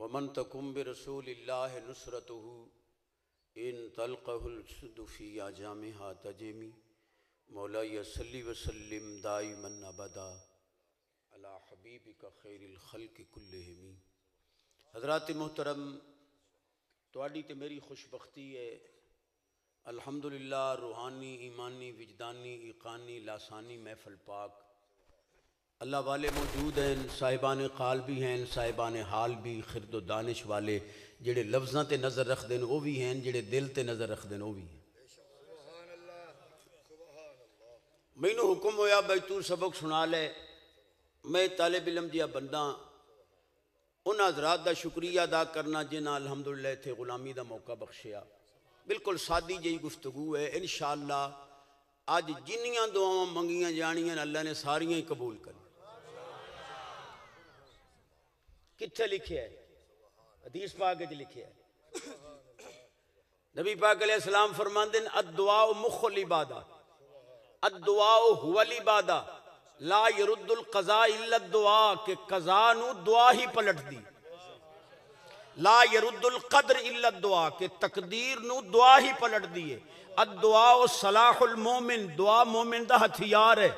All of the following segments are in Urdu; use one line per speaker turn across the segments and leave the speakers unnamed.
ومن تکم برسول اللہ نصرتہ ان تلقہ السد فی جامہا تجمی مولاي صلی وسلم دائما ابدا علی حبیبک خیر الخلق کلہم۔ حضرات محترم، تواڈی تے میری خوش بختی ہے الحمدللہ روحانی ایمانی وجدانی ایقانی لاسانی محفل پاک اللہ والے موجود ہیں، صاحبان قال بھی ہیں، صاحبان حال بھی، خرد و دانش والے جڑے لفظاں تے نظر رکھ دین وہ بھی ہیں، جڑے دل تے نظر رکھ دین وہ بھی ہیں۔ میں نو حکم ہویا بھائی تو سبق سنا لے، میں طالب علم جیا بندہ ان حضرات دا شکریہ ادا کرنا جنہاں الحمدللہ تھے غلامی دا موقع بخشیا۔ بالکل سادی جئی گفتگو ہے، انشاءاللہ آج جنیاں دعاواں منگیاں جانیاں اللہ نے ساریاں ہی قبول کر۔ کتھے لکھے ہے؟ حدیث پاک کے لکھے ہے، نبی پاک علیہ السلام فرماندے ہیں الدعاء مخ العبادہ، الدعاء هو العبادہ لا يرد القضاء الا الدعاء، کہ قضاء نو دعا ہی پلٹ دی، لا يرد القدر الا الدعاء، کہ تقدیر نو دعا ہی پلٹ دیئے۔ الدعاء صلاح المومن، دعا مومن دا ہتھیار ہے۔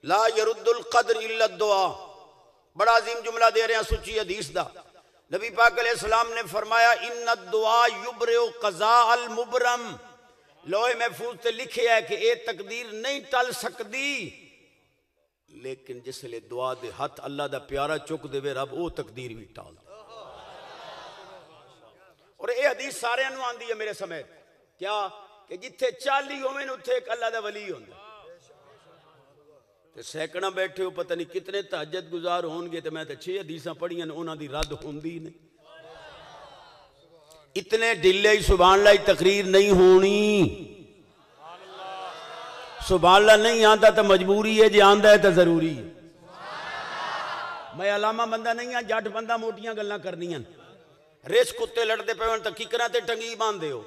لا يرد القدر الا الدعاء، بڑا عظیم جملہ دے رہے ہیں سچی حدیث دا۔ نبی پاک علیہ السلام نے فرمایا ان الدعاء یبرئ قضاء المبرم، لوح محفوظ تے لکھے ہے کہ اے تقدیر نہیں ٹل سکتی، لیکن جس لئے دعا دے ہاتھ اللہ دا پیارا چک دے وے رب او تقدیر بھی ٹال دے۔ اور اے حدیث سارے انو آندی ہے میرے سمیت، کیا کہ جتھے 40 ہوئے اتھے ایک اللہ دا ولی ہوندے، سینکڑا بیٹھے ہو پتہ نہیں کتنے تہجد گزار ہونگے، تو میں تو 6 حدیثاں پڑھی ہیں انہاں دی رد ہوندی نہیں، اتنے ڈلے ہی سبحان اللہ تقریر نہیں ہونی۔ سبحان اللہ نہیں آندا تو مجبوری ہے، جی آندا ہے تو ضروری ہے۔ میں علامہ بندہ نہیں ہاں، جٹ بندہ موٹیاں گلاں کرنی ہیں، ریس کتے لڑتے پہ تو ککراں تے ٹنگی باندھے ہو،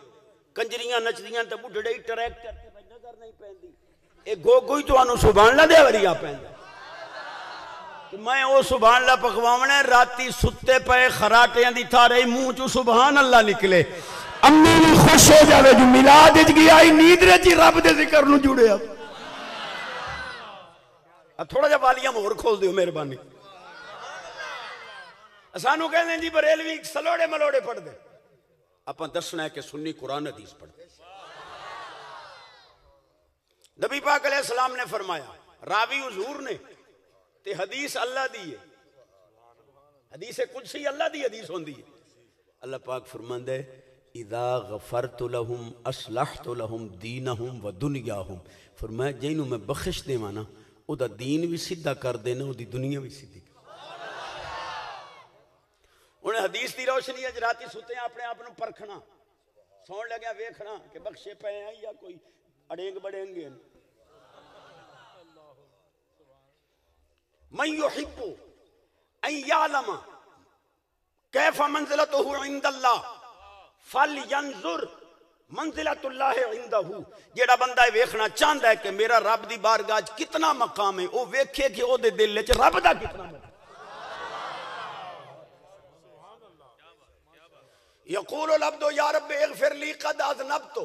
کنجریاں نچدیاں تے بڈھڑے ٹریکٹر تے نظر نہیں پیندی، اے گوگوئی تو آنو سبحان اللہ دے وریا پہندا، کہ میں او سبحان اللہ پکواونے راتی ستے پہ خراٹیاں دی تھا رہی منہ چو سبحان اللہ نکلے، امی بھی خوش ہو جاوے جو میلاد اچ گیا ہی نیند رچی رب دے ذکر نو جڑے اب تھوڑا جا والیاں مہر کھول دیو مہربانی۔ اسانو کہنے جی بریلوی سلوڑے ملوڑے پڑھ دے، اپن دسنا ہے کہ سنی قرآن حدیث پڑھ دے۔ نبی پاک علیہ السلام نے فرمایا، راوی حضور نے تے حدیث اللہ دی ہے، حدیث قدسی اللہ دی حدیث ہوندی ہے۔ اللہ پاک فرماندے اذا غفرت لهم اصلحت لهم دینہم و دنیاہم، فرمایا جنہوں میں بخش دے مانا او دا دین بھی سیدھا کر دینا، او دی دنیا بھی سیدھی کر انہیں حدیث دی روشنی ہے جراتی ستے ہیں اپنے آپ پرکھنا، سون لگیا ویکھنا کہ بخشے پہ ہیں یا کوئی اڑینگ بڑینگ گے۔ من یحب ان یعلم کیف منزلتہ عند اللہ فلینظر منزلت اللہ عندہ، جیڑا بندہ ویکھنا چاہتا ہے کہ میرا رب دی بارگاہ کتنا مقام ہے، وہ ویکھے کہ او دے دل وچ رب دا کتنا مقام۔ یقول العبد یا رب اغفر لی قد اذنبت،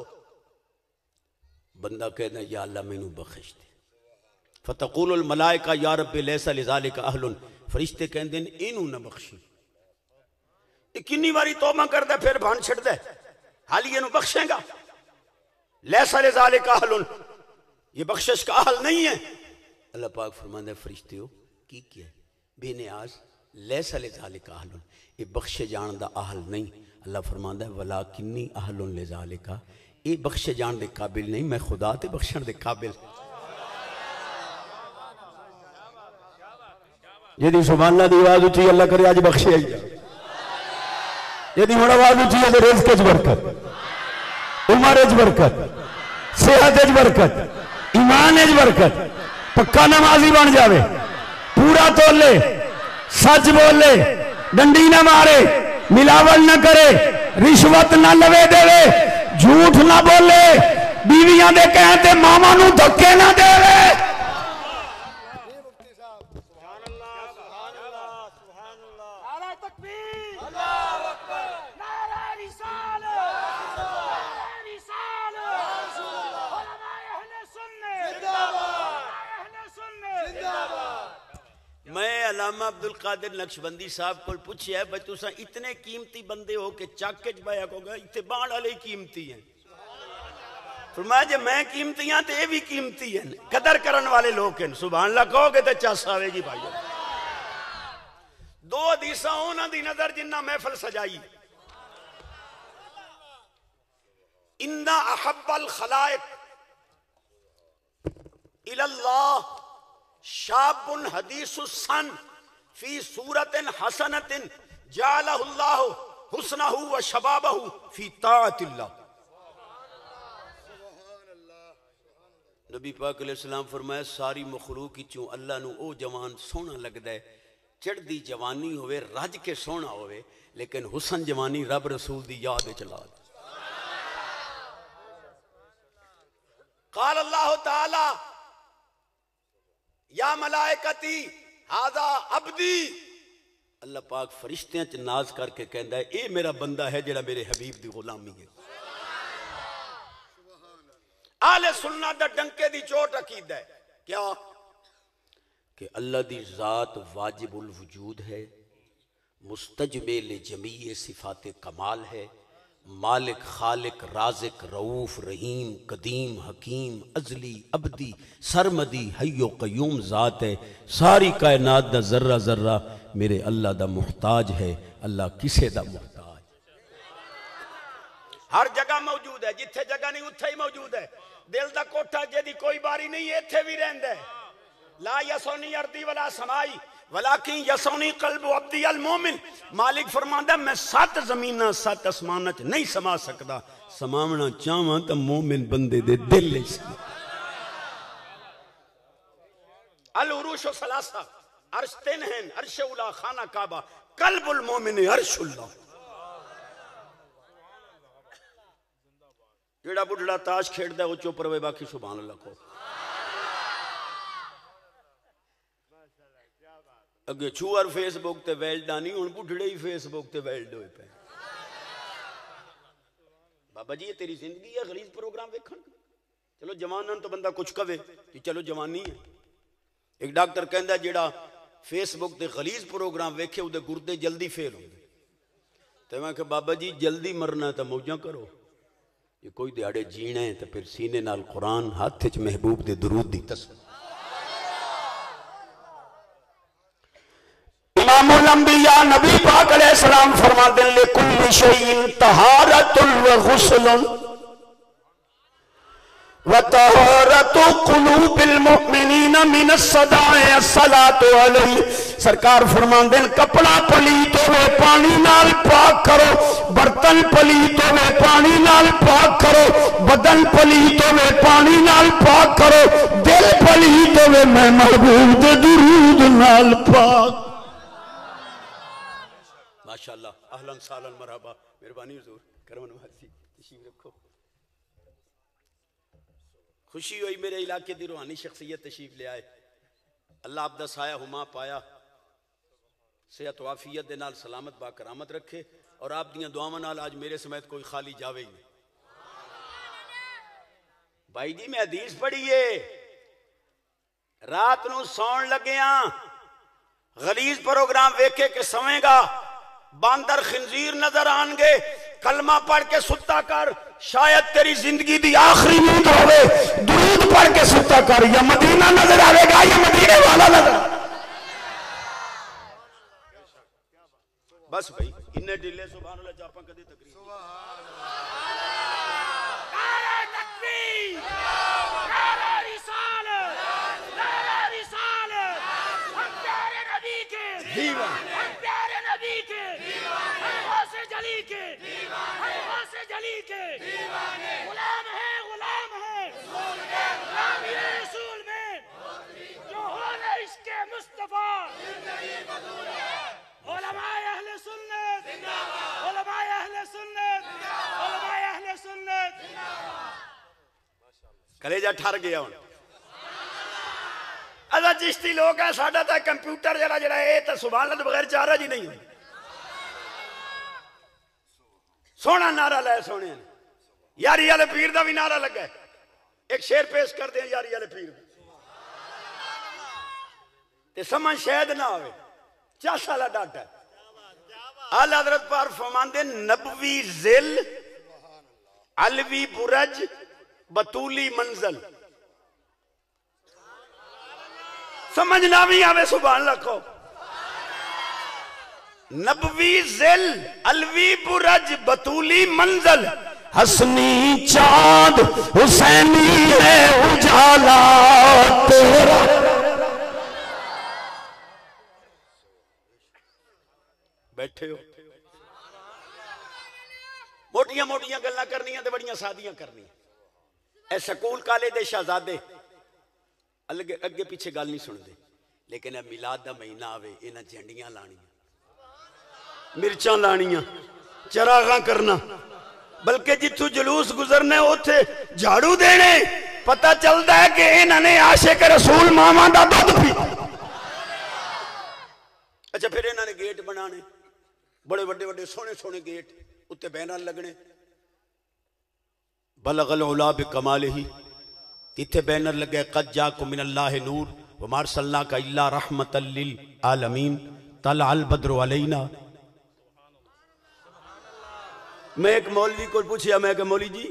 بندہ کہنا یا اللہ میں نو بخش دے، فتقول الملائکہ یا رب لیسا لذالک اہل، فرشتے کہندے اینو نہ بخشی، کنی واری توبہ کردہ پھر بھان چھڑ دے، حالی یہ نو بخشیں گا، لیسا لذالک اہل، یہ بخشش کا اہل نہیں ہے۔ اللہ پاک فرماندے فرشتے ہو کی کیا ہے بے نیاز، لیسا لذالک اہل، یہ بخشے جان دا اہل نہیں۔ اللہ فرماندہ ہے ولیکنی اہل لذالک، یہ بخشے جان دے قابل نہیں، میں خدا تے بخشن دے قابل۔ جدی سبحان اللہ دی آواز اٹھی اللہ کرے آج بخشے آئی جا، جدی ہون آواز اٹھی ہے رزق اچ برکت، عمر اچ برکت، صحت اچ برکت، ایمان اچ برکت، پکا نمازی بن جاوے، پورا تولے، سچ بولے، ڈنڈی نہ مارے، ملاول نہ کرے،
رشوت نہ لوے دے، جھوٹ نہ بولے، بیویاں دے کہن تے ماما نو دھکے نہ دے۔
میں علامہ عبدالقادر نقشبندی صاحب کو پوچھیا ہے بھائی تساں اتنے قیمتی بندے ہو کہ چاکے چ بایا کو گا اتنے بان والے قیمتی ہیں، فرمایا جے میں قیمتی ہاں تو یہ بھی قیمتی ہیں، قدر کرن والے لوگ ہیں۔ سبحان اللہ کہو گے تو چس آوے گی بھائی۔ دو حدیثاں انہاں دی نظر جنہ محفل سجائی، ان احب الخلائق الی اللہ شاب حدیث السن فی صورت حسنت جعلہ اللہ حسنہ و شبابہ فی طاعت اللہ۔ نبی پاک علیہ السلام فرمایا ساری مخلوق چوں اللہ نو او جوان سونا لگدا ہے، چڑھ دی جوانی ہوئے رج کے سونا ہوئے، لیکن حسن جوانی رب رسول دی یاد چلا دے۔ قال اللہ تعالی یا ملائکتی ہذا عبدی، اللہ پاک فرشتیاں چ ناز کر کے کہندا ہے اے میرا بندہ ہے جڑا میرے حبیب دی غلامی ہے۔ اہل سنت دا ڈنکے دی چوٹ عقیدہ ہے کیا کہ اللہ دی ذات واجب الوجود ہے، مستجمع لجمیع صفات کمال ہے، مالک خالق رازق رؤوف رحیم قدیم حکیم ازلی ابدی سرمدی حی و قیوم ذات ہے، ساری کائنات دا ذرہ ذرہ میرے اللہ دا محتاج ہے، اللہ کسے دا محتاج، ہر جگہ موجود ہے، جتھے جگہ نہیں اتھے ہی موجود ہے، دل دا کوٹھا جدی کوئی باری نہیں ایتھے بھی رہندا ہے، لا یسونی اردی ولا سمائی ولیکن یسونی قلب عبدی المومن، مالک فرماندا میں 7 زمیناں 7 اسماناں چ نہیں سما سکدا، سماونا چاہواں تے مومن بندے دے دل وچ۔ العروش ثلاثہ، عرش 3 ہیں، عرش اولا خانہ کعبہ، قلب المومن عرش اللہ۔ جیڑا بڑھڑا تاش کھیڑ دا وہ چوپ روے باقی سبحان اللہ کو۔ اگے چھوار فیس بک تے ویلڈ آنی ہن بڑھڑے ہی فیس بک تے ویلڈ ہوئے پہ۔ بابا جی یہ تیری زندگی ہے غلیظ پروگرام ویکھن، چلو جواناں تو بندہ کچھ کہے کہ چلو جوانی ہے۔ ایک ڈاکٹر کہندا جیڑا فیس بک تے غلیظ پروگرام ویکھے او دے گردے جلدی فیل ہوندے، تے میں کہ بابا جی جلدی مرنا تے موجاں کرو، یہ کوئی دیہڑے جینا ہے تو پھر سینے نال قرآن ہاتھ وچ محبوب دے درود دی تصویر۔
امام الانبیاء نبی پاک علیہ السلام فرماتے ہیں لِكُلِّ شَيْءٍ طَهَارَةٌ وَغُسْلٌ وَطَهَارَةُ قُلُوبِ الْمُؤْمِنِينَ مِنَ الصَّدَاعِ الصَّلَاةُ عَلَيْهِ، سرکار فرماندے ہیں کپڑا پلیت ہوئے پانی نال پاک کرو، برتن پلیت ہوئے پانی نال پاک کرو، بدن پلیت ہوئے پانی نال پاک کرو، دل پلیت ہوئے میں محبوب دے درود نال پاک۔
ماشاءاللہ اہلاً سالاً مرحبا، مہربانی حضور کرم نوازی تشریف رکھو۔ خوشی ہوئی میرے علاقے دی روحانی شخصیت تشریف لے آئے، اللہ آپ دا سایہ ہما پایا، صحت و عافیت دے نال سلامت با کرامت رکھے، اور آپ دیاں دعاواں نال آج میرے سمیت کوئی خالی جاوے ہی نہیں۔ بھائی جی میں حدیث پڑھیے، رات نو سون لگیاں غلیظ پروگرام ویکھے کہ سویں گا، باندر خنزیر نظر آن گے، کلمہ پڑھ کے ستا کر، شاید تیری زندگی دی آخری نیند ہوئے، درود پڑھ کے ستا کر، یا مدینہ نظر آئے گا یا مدینے والا نظر آئے گا۔ بس بھائی انہیں ڈلے سبحان اللہ جاپاں کدے تقریر
نعرہ تکبیر، نعرہ رسالت، نعرہ رسالت، ہم پیارے نبی کے، ہم پیارے نبی کے، ہم غوث جلی کے، ہم غوث جلی کے، غلام ہیں غلام ہیں، غلامی رسول میں جو ہو عشق مصطفیٰ۔ علماء اہل سنت علماء اہل سنت علماء اہل سنت
کلیجہ ٹھر گیا ہوں اللہ چشتی لوگ ہے ساڑھا تھا کمپیوٹر جڑا ہے تو سبحان اللہ بغیر چارہ جی نہیں ہوئی سونا نعرہ لائے سونے یاری والے پیر دا بھی نعرہ لگا ہے ایک شعر پیش کر دیں یاری والے پیر تے سمجھ شاید نہ ہوئے 4 سالہ ڈاٹا ہے اعلی حضرت پار فرماندے نبوی ذل علوی برج بطولی منزل سمجھ نہ بھی آوے سبحان اللہ کو نبوی ذل علوی برج بطولی منزل حسنی چاند حسینی ہے اجالا تیرا بیٹھے ہو موٹیاں موٹیاں گلنا کرنی ہیں تے بڑیاں سادیاں کرنی ہیں اے سکول کالے دے شہزادے اگے پیچھے گل نہیں سن دے لیکن اے میلاد دا مہینہ آوے انہاں جھنڈیاں لانیاں مرچاں لانیاں چراغاں کرنا بلکہ جتھو جلوس گزرنے ہوتے جھاڑو دینے پتہ چلتا ہے کہ انہوں نے عاشق رسول ماما دا دودھ پی اچھا پھر انہوں نے گیٹ بنانے بڑے بڑے بڑے سونے سونے گیٹ اتے بینر لگنے بلغ العلا بکمالہ اتھے بینر لگے قد جاکم من اللہ نور وما ارسلناک الا رحمتا للعالمین طلع البدر علینا میں ایک مولوی کو پوچھیا میں کہ مولوی جی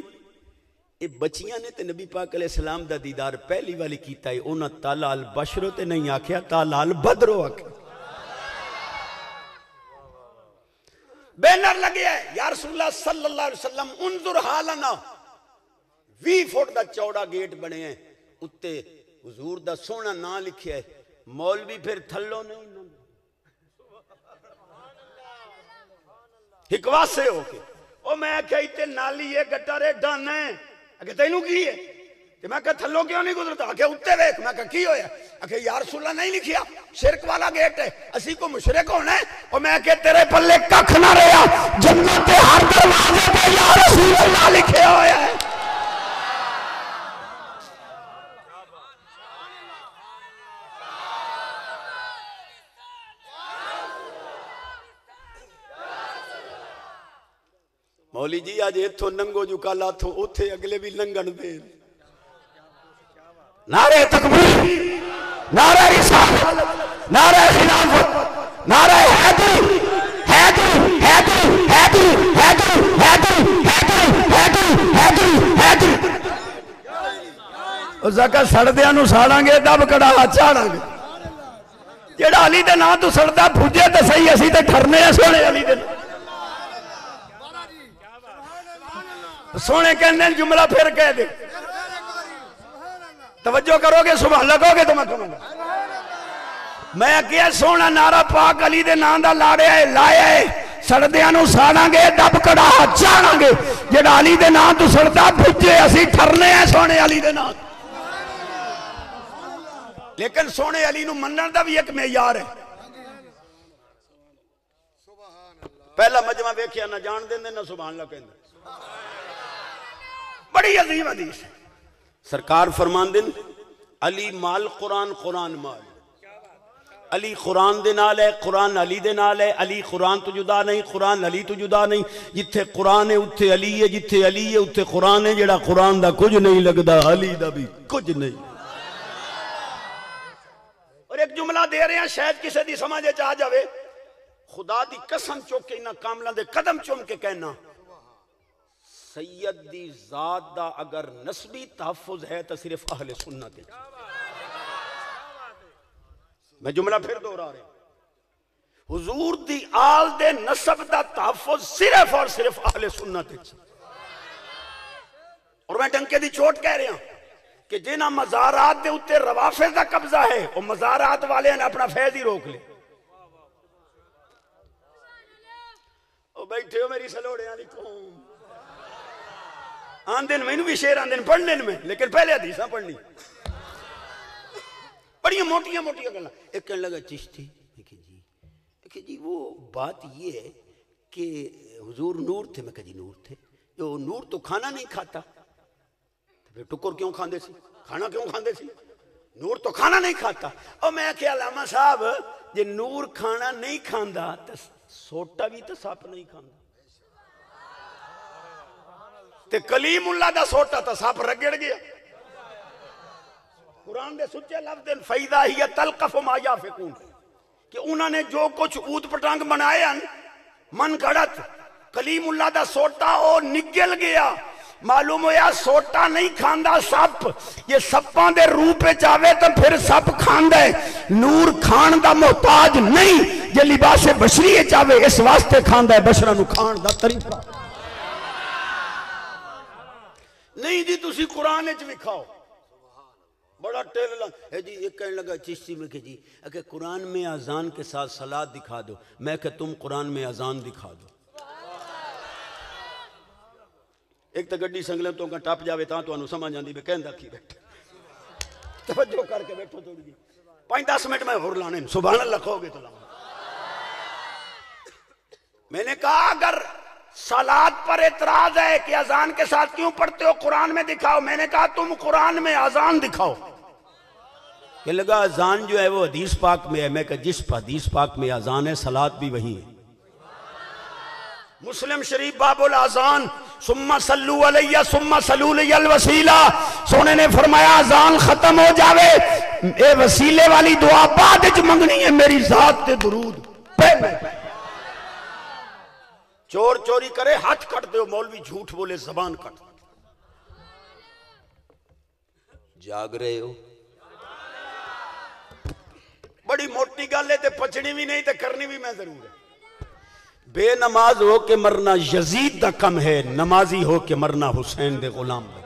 یہ بچیاں نے تے نبی پاک علیہ السلام دا دیدار پہلی والی کیتا ہے انہاں طلع البشر تے نہیں آکھیا طلع البدر آکھیا بینر لگے ہے یا رسول اللہ صلی اللہ علیہ وسلم انظر حالنا 20 فٹ دا چوڑا گیٹ بنے ہیں اتے حضور دا سونا نہ لکھیا ہے مولوی پھر تھلو نہیں ہکواسے ہو کے او میں کہا ایتے نالی یہ گٹارے ڈانے اگر تینوں کی ہے کہ میں کہا تھلو کیوں نہیں گزرتا کہ اتے ویک میں کہا کی ہویا کہ یا رسول اللہ نہیں لکھیا شرک والا گیٹ ہے اسی کو مشرک ہونا ہے اور میں کہا تیرے پلے ککھ نہ رہا جنت ہر دروازے پہ یا رسول اللہ لکھے ہویا ہے مولی جی آج ایتھو ننگو جو کالا تھو اتھے اگلے بھی لنگن دے نعرہ تکبیر نعرہ رسالت نعرہ خلافت نعرہ حیدری حیدری حیدری حیدری حیدری حیدری حیدری حیدری حیدری اس کا سڑدیاں نو ساڑاں گے دب کڑا چاڑاں گے جیڑا علی دے نا تو سڑدا بھجے تے صحیح اسی تے ٹھرنے ہیں سونے علی دے سونے کہنے جملہ پھر کہہ دے توجہ کرو گے سبحان لگو گے تو میں کہوں گا میں کیا سونا نعرہ پاک علی دے نام دا لاڑے ہے لائے ہے سڑدیاں نو ساڑاں گے دب کڑا چاڑاں گے جڑا علی دے نام تو سڑدا بھجے اسی ٹھرنے ہیں سونے علی دے نام لیکن سونے علی نو منن دا بھی ایک معیار ہے پہلا مجمع ویکھیا نہ جان دیں نہ سبحان اللہ کہندے بڑی عظیم حدیث ہے سرکار فرمان دن علی مال قرآن قرآن مال علی قرآن دے نال ہے قرآن علی دے نال ہے علی قرآن تو جدا نہیں قرآن علی تو جدا نہیں جتھے قرآن ہے اتھے علی ہے جتھے علی ہے اتھے قرآن ہے جڑا قرآن دا کچھ نہیں لگدا علی دا بھی کچھ نہیں اور ایک جملہ دے رہے ہیں شاید کسی دی سمجھے چاہ جاوے خدا دی قسم چوک کے انہاں کاملہ دے قدم چوم کے کہنا سید دی ذات دا اگر نسبی تحفظ ہے تو صرف اہل سنت ہے میں جملہ پھر دوہرا رہا ہوں حضور دی آل دے نسب دا تحفظ صرف اور صرف اہل سنت ہے اور میں ڈنکے دی چوٹ کہہ رہا ہوں کہ جنہاں مزارات دے اتے روافظ دا قبضہ ہے اور مزارات والے نے اپنا فیض ہی روک لے او بیٹھے ہو میری سلوڑے آلی قوم آن دن میں بھی شیر آن دن پڑھنے میں لیکن پہلے حدیثاں پڑھنی بڑی موٹیاں موٹیاں گلنا ایک کہنے لگا چشتی جی ایک
کہ جی وہ بات یہ ہے کہ حضور نور تھے. میں کہا جی نور تھے. جو نور تو کھانا نہیں کھاتا, پھر ٹکر کیوں کھاندے سی, کھانا کیوں کھاندے سی؟ نور تو کھانا نہیں کھاتا. اور میں کہ علامہ صاحب جی نور کھانا نہیں کھاندا تو سوٹا بھی تو سپ نہیں کھاندا, تے کلیم اللہ دا سوٹا تو سپ رگڑ گیا. قرآن دے سچے لفظ فَإِذَا هِيَ تَلْقَفُ مَا يَأْفِكُونَ کہ انہوں نے جو کچھ اوت پٹانگ بنایا من گھڑت, کلیم اللہ دا سوٹا او نگل گیا. معلوم ہویا سوٹا نہیں کھاندا سپ, یہ سپاں دے روح پہ جاوے تو پھر سپ کھاندا ہے. نور کھان دا محتاج نہیں, یہ لباس بشری جاوے اس واسطے کھاندا ہے بشرا نو کھان دا طریقہ نہیں. جی تسی قرآن وچ وکھاؤ بڑا ٹیل ہے جی. ایک کہنے لگا چشتی میں کہ جی اگر قرآن میں اذان کے ساتھ صلاۃ دکھا دو. میں کہ تم قرآن میں اذان دکھا دو. ایک تو گڈی سنگلتوں کا ٹپ جاوے تاں تو انہوں سمجھ جاندی بے کہندہ کی بیٹھے توجہ کر کے بیٹھو تھوڑی جی 5-10 منٹ میں ہور لانے سبحان اللہ کہو گے تو لاؤں. میں نے کہا اگر صلاۃ پر اعتراض ہے کہ اذان کے ساتھ کیوں پڑھتے ہو قرآن میں دکھاؤ. میں نے کہا تم قرآن میں اذان دکھاؤ. کہ لگا اذان جو ہے وہ حدیث پاک میں ہے. میں کہا جس حدیث پاک میں اذان ہے صلاۃ بھی وہی ہے. مسلم شریف باب الاذان ثم صلو علیہ ثم صلو علی الوسیلہ. سونے نے فرمایا اذان ختم ہو جاوے اے وسیلے والی دعا بعد وچ منگنی ہے میری ذات تے درود. چور چوری کرے ہاتھ کٹ دے, مولوی جھوٹ بولے زبان کٹ. جاگ رہے ہو بڑی موٹی گل ہے تے پچھنی بھی نہیں تے کرنی بھی میں ضرور ہے. بے نماز ہو کے مرنا یزید دا کم ہے, نمازی ہو کے مرنا حسین دے غلام ہے.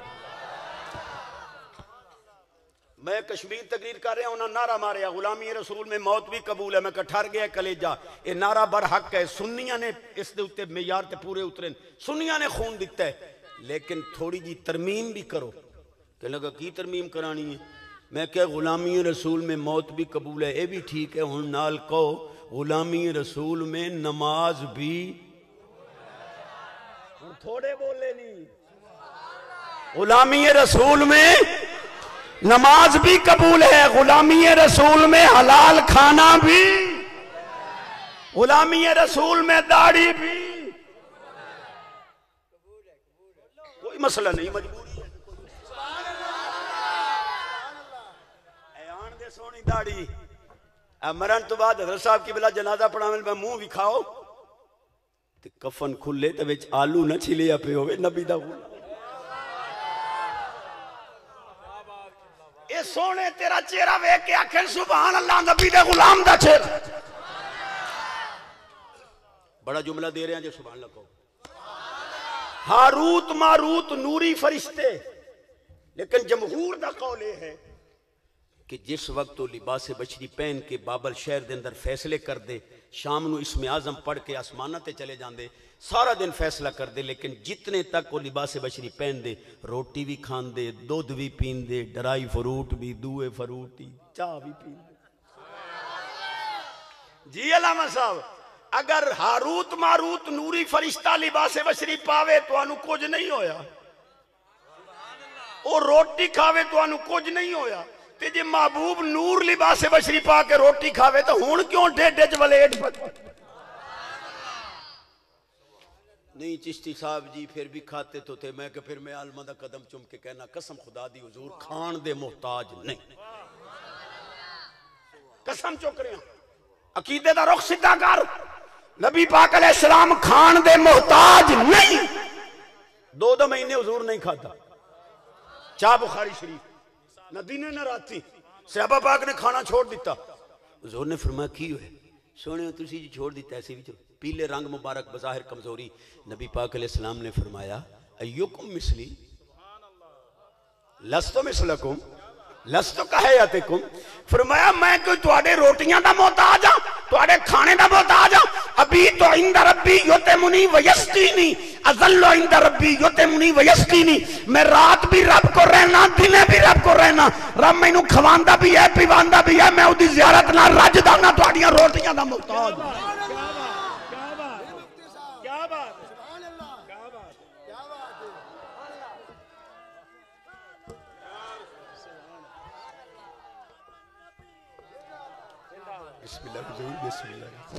میں کشمیر تقریر کر رہا ہوں, انہوں نے نعرہ ماریا غلامی رسول میں موت بھی قبول ہے. میں کہا ٹھر گیا کلیجہ, یہ نعرہ برحق ہے. سنیاں نے اس دے اتے معیار تے پورے اترے, سنیاں نے خون دیتا ہے, لیکن تھوڑی جی ترمیم بھی کرو. کہ لگا کی ترمیم کرانی ہے؟ میں کہ غلامی رسول میں موت بھی قبول ہے, یہ بھی ٹھیک ہے. ہن نال کہو غلامی رسول میں نماز بھی, تھوڑے بولے نہیں, غلامی رسول میں نماز بھی قبول ہے, غلامی رسول میں حلال کھانا بھی, غلامی رسول میں داڑھی بھی, کوئی مسئلہ نہیں, مجبوری ہے. ایان دے سونی داڑھی مرن تو بعد حضرت صاحب کی بلا جنازہ پڑھا میں منہ بھی کھاؤ تے کفن کھلے تے وچ آلو نہ چھلیا پہ ہوئے نبی دا غلام. اے سونے تیرا چہرہ ویکھ کے آکھن سبحان اللہ نبی دے غلام دا چہرہ. بڑا جملہ دے رہے ہیں جو سبحان اللہ کہو. ہاروت ماروت نوری فرشتے, لیکن جمہور دا قول ہے کہ جس وقت وہ لباس بشری پہن کے بابل شہر دے اندر فیصلے کر دے, شام نو اسم اعظم پڑھ کے آسمانہ تے چلے جاندے, سارا دن فیصلہ کر دے, لیکن جتنے تک وہ لباس بشری پہن دے روٹی بھی کھان دے, دودھ بھی پین دے, ڈرائی فروٹ بھی, دوئے فروٹی, چاہ بھی پین دے. جی علامہ صاحب اگر ہاروت ماروت نوری فرشتہ لباس بشری پاوے تو انو کچھ نہیں ہویا, اور روٹی کھاوے تو انو کچھ نہیں ہویا. تے جی محبوب نور لباس بشری پا کے روٹی کھاوے تو ہون کیوں ڈیڈے چولیٹ پڑ نہیں. چشتی صاحب جی پھر بھی کھاتے تو تھے. میں کہ پھر میں عالمہ دا قدم چم کے کہنا قسم خدا دی حضور کھان دے محتاج نہیں, قسم چک رہے ہیں. عقیدے دا رخ سیدھا کر, نبی پاک علیہ السلام کھان دے محتاج نہیں. 2 مہینے حضور نہیں کھاتا چاہ بخاری شریف, نہ دن نہ راتی. صحابہ پاک نے کھانا چھوڑ دیتا. حضور نے فرمایا کی ہوئے؟ سونے تسی جی چھوڑ دیتا ایسے بھی. پیلے رنگ مبارک بظاہر کمزوری. نبی پاک علیہ السلام نے فرمایا ایوکم مثلی لستو مثلکم لستو کہیاتکم. فرمایا میں کوئی تواڈے روٹیاں دا محتاج ہاں, تواڈے کھانے دا محتاج ہاں؟ ابھی تو عند ربی یطعمنی ویسقینی, اذل عند ربی یطعمنی ویسقینی. میں رات بھی رب کو رہنا, دنے بھی رب کو رہنا. رب مینوں کھواندا بھی ہے پیواندا بھی ہے, میں اودی زیارت نال رجدا نہ تواڈیاں روٹیاں دا محتاج.
بسم اللہ حضور بسم اللہ.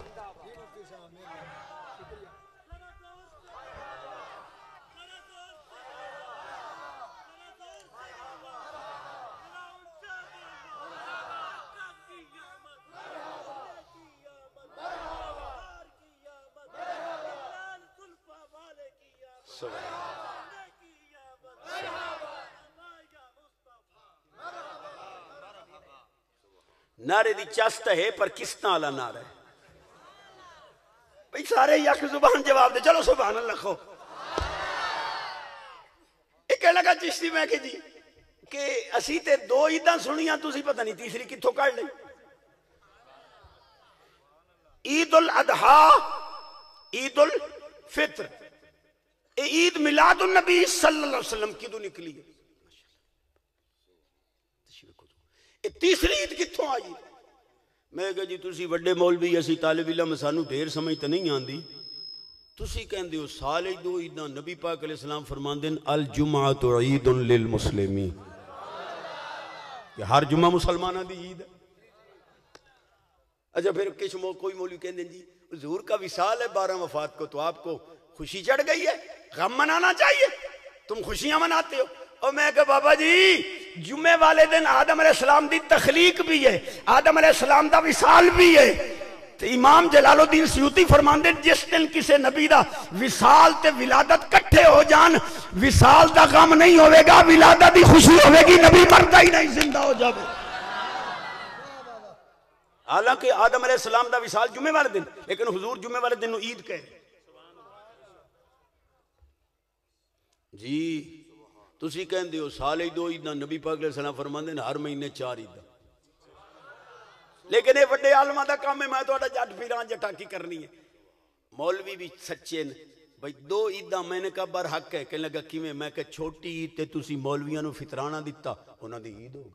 نعرے دی چست ہے پر کس نالا نعرہ ہے بھئی سارے یک زبان جواب دے. چلو سبحان اللہ کھو. ایک کہنے لگا چشتی میں کہ جی کہ اسی تے دو عیداں سنیاں تسی پتہ نہیں تیسری کتھوں کر لیں. عید الاضحیٰ عید الفطر عید میلاد النبی صلی اللہ علیہ وسلم کی دو نکلی ہے. تیسری عید کتھوں آئی؟ میں کہا جی تسی وڈے مولوی اسی طالب علم سانو ڈھیر سمجھ تو نہیں آندی. تسی کہندے ہو سال دو عیداں نبی پاک علیہ السلام فرماندے الجمعۃ عید للمسلمین کہ ہر جمعہ مسلمانوں دی عید ہے. اچھا پھر کچھ کوئی مولوی کہندے جی حضور کا وصال ہے 12 وفات کو تو آپ کو خوشی چڑھ گئی ہے غم منانا چاہیے تم خوشیاں مناتے ہو. اور میں کہا بابا جی جمعے والے دن آدم علیہ السلام دی تخلیق بھی ہے آدم علیہ السلام دا وصال بھی ہے. تو امام جلال الدین سیوطی فرماندے جس دن کسے نبی دا وصال تے ولادت کٹھے ہو جان وصال دا غم نہیں ہوئے گا ولادت دی خوشی ہوئے گی. نبی مرتا ہی نہیں زندہ ہو جاوے. حالانکہ آدم علیہ السلام دا وصال جمعے والے دن لیکن حضور جمعے والے دن عید کہے جی. تسی کہندے ہو سال دو عیداں نبی پاک علیہ السلام فرماندے ہر مہینے 4 عیداں لیکن یہ وڈے عالماں دا کام ہے. میں تہاڈا جٹ پیراں جٹاکی کرنی ہے. مولوی بھی سچے نے بھئی 2 عیداں میں نے کہا برحق ہے. کہنے لگا کیویں؟ میں کہ چھوٹی عید تے تسی مولویاں نو فطرانہ دتا انہاں دی عید ہو گئی.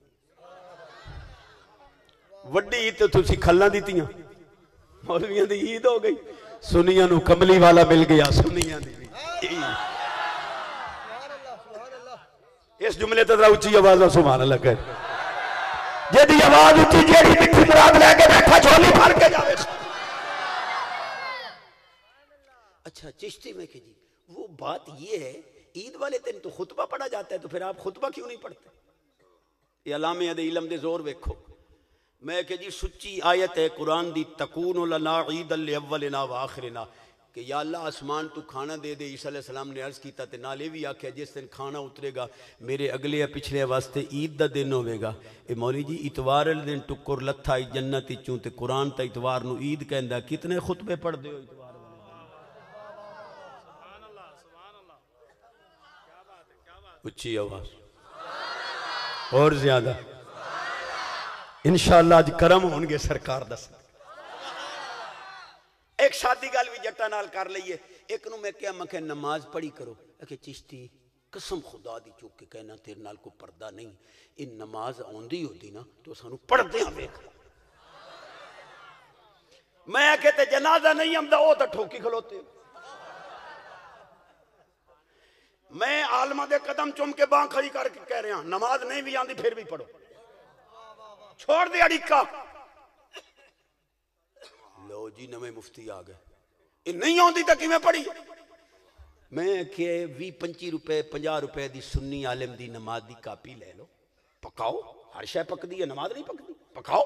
وڈی عید تے تسی کھلاں دتیاں مولویاں دی عید ہو گئی. سنیاں نو کملی والا مل گیا سنیاں دی اس جملے تے ذرا اونچی آواز نال سبحان اللہ کہے جیدی آواز اونچی جیڑی مٹھی مراد لے کے بیٹھا جھولی بھر کے جاوے. اچھا چشتی میں کہ جی وہ بات یہ ہے عید والے دن تو خطبہ پڑھا جاتا ہے تو پھر آپ خطبہ کیوں نہیں پڑھتے؟ یہ علامہ دے علم دے زور ویکھو. میں کہ جی سچی آیت ہے قرآن دی تکون لنا عید الاولنا وآخرنا کہ یا اللہ آسمان تو کھانا دے دے. عیسیٰ علیہ السلام نے عرض کیتا تے نالے بھی آکھیا جس دن کھانا اترے گا میرے اگلے یا پچھلے واسطے عید دا دن ہوئے گا. اے مولی جی اتوار دن ٹکر لتھا جنت چوں تے قرآن تا اتوار نو عید کہندا کتنے خطبے پڑھ دے ہو اتوار والے؟ سبحان اللہ سبحان اللہ کیا بات ہے کیا بات. اچھی آواز اور زیادہ انشاءاللہ آج کرم ہونگے سرکار دس. ایک شادی گل بھی جٹا نال کر لئیے. ایک نو میں کیا مکہ نماز پڑھی کرو کہ چشتی قسم خدا دی چوک کے کہنا تیرے نال کو پردہ نہیں. ان نماز آندی ہوتی نا تو سانو پڑھتے ہیں ویکھ. میں کہتے جنازہ نہیں آمدا او تے ٹھوکی کھلوتے. میں عالمہ دے قدم چوم کے بانگ کھڑی کر کے کہہ رہے ہیں نماز نہیں بھی آندی پھر بھی پڑھو. چھوڑ دے اڑیکا. لو جی نویں مفتی آ گئے یہ نہیں آندی تا کی میں پڑھی. میں کہ 20-25 روپے 50 روپے دی سنی عالم دی نماز دی کاپی لے لو پکاؤ. ہر شے پک دی ہے نماز نہیں پک دی پکاؤ.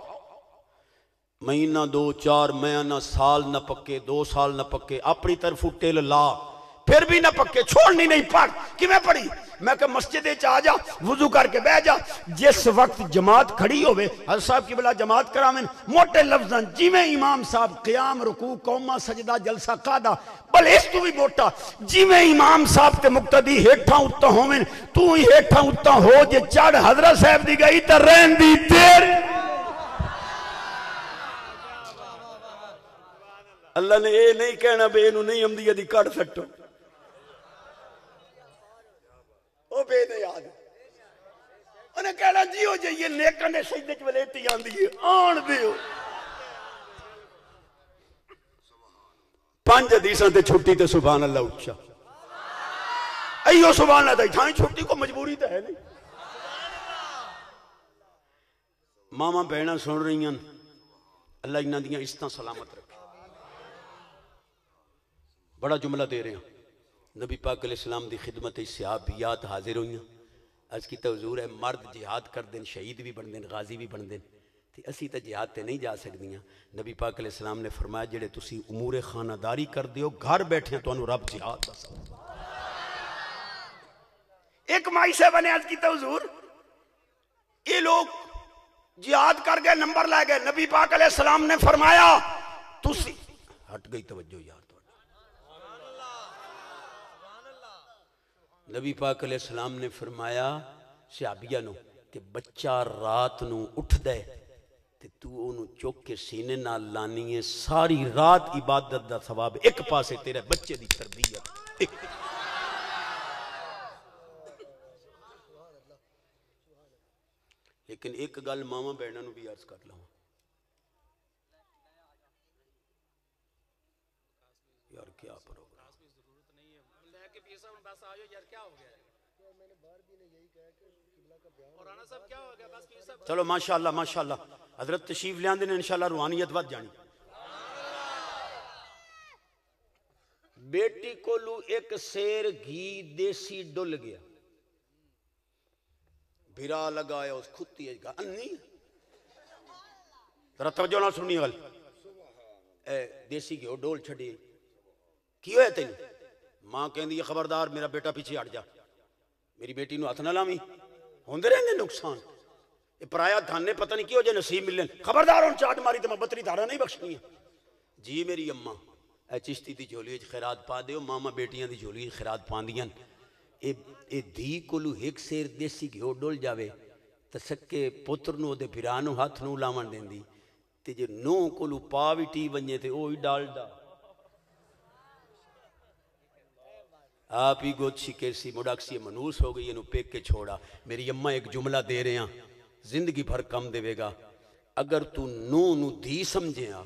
مہینہ 2-4 مہینہ سال نہ پکے 2 سال نہ پکے اپنی طرف ٹل لا پھر بھی نہ پکے چھوڑنی نہیں پڑھ کہ میں پڑھی. میں کہ مسجد آ جا وضو کر کے بہ جا. جس وقت جماعت کھڑی ہوئے حضرت صاحب کی بلا جماعت کرامن موٹے لفظاں جی میں امام صاحب قیام رکوع قومہ سجدہ جلسہ قادہ بل اس تو بھی موٹا جی میں امام صاحب تے مقتدی ہیٹھاں اتا ہومن تو ہی ہیٹھاں اتا ہو جے چڑھ حضرت صاحب دی گئی تا رہن دی دیر. اللہ نے اے نہیں کہنا بے انہوں نہیں ہم دی کڑ سٹو او بے نے یاد انہیں کہنا جی ہو جائیے نیکن نے سجدے چ ولیٹی آندی ہے آن دیو. 5 حدیثاں تے چھٹی تے سبحان اللہ اچھا ایو سبحان اللہ دائی تھائیں چھٹی کو مجبوری تے ہے نہیں. ماما بہنا سن رہی ہیں اللہ انہاں دیاں عزتاں سلامت رکھے. بڑا جملہ دے رہے ہیں. نبی پاک علیہ السلام دی خدمت صحابیات حاضر ہوئیاں. عرض کی حضور ہے مرد جہاد کر دیں، شہید بھی بن دیں، غازی بھی بن دیں، اسی تے جہاد تے نہیں جا سکدیاں. نبی پاک علیہ السلام نے فرمایا جڑے تسی امور خانہ داری کر دیو گھر بیٹھے تو انہوں رب جہاد دا سبب.
ایک مائی سے بنے عرض کیتا حضور یہ لوگ جہاد کر گئے، نمبر لے گئے. نبی پاک علیہ السلام نے فرمایا تسی
ہٹ گئی توجہ یار. نبی پاک علیہ السلام نے فرمایا صحابیہ نو کہ بچہ رات نو اٹھ دے تے تو انہوں چوک کے سینے نہ لانی ہے، ساری رات عبادت دا ثواب ایک پاسے تیرے بچے دی تربیت. لیکن ایک گل ماما بہنوں نو بھی عرض کر لوں یار کیا پروگرام. چلو ماشاءاللہ ماشاءاللہ حضرت تشریف لے آندے نے انشاءاللہ روحانیت ود جانی. بیٹی کولو ایک سیر گھی دیسی ڈل گیا، بھرا لگایا اس کھتی ہے گا انی ذرا توجہ نہ سنی گل اے دیسی گھیو ڈول چھڑی کی ہویا تین. ماں کہندی ہے خبردار میرا بیٹا پیچھے ہٹ جا، میری بیٹی نو ہاتھ نہ لاویں، ہوندے رہندے نقصان. یہ پرایا دھانے پتہ نہیں کیوں جے نصیب ملن، خبردار ہن چاٹ ماری تے میں بتری دھارا نہیں بخشنی ہے. جی میری اماں اے چشتی دی جھولی وچ خیرات پا دیو. ماما بیٹیاں دی جھولی وچ خیرات پاندیاں. اے دھی کولو ایک سیر دیسی گھیو ڈول جاوے تے سکے پتر نو دے بھرا نو ہاتھ نو لاون دیندی تے جے نو کولو پا وٹی ونجے تے اوہی ڈالڈا آپ ہی گوچ شکیسی مڈاکسی منوس ہو گئی انہوں پیک کے چھوڑا. میری اماں ایک جملہ دے رہے ہیں زندگی بھر کم دے گا. اگر تو نو دھی سمجھے ہاں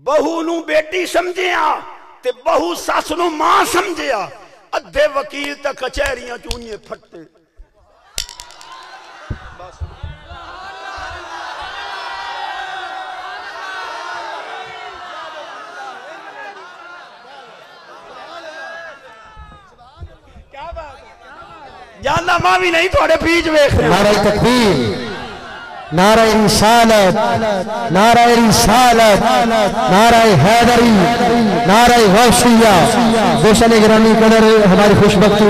بہو نو بیٹی سمجھے ہاں تے بہو ساس نو ماں سمجھے ہاں. ادھے وکیل تا کچہریاں چونیے پھٹتے. جانا ماں بھی نہیں تھوڑے پیچ ویکھ رہے.
نعرہ تکبیر، نعرہ رسالت، نعرہ رسالت، نعرہ حیدری، نعرہ غوثیہ. گلشن گرامی قدر ہماری خوش بختی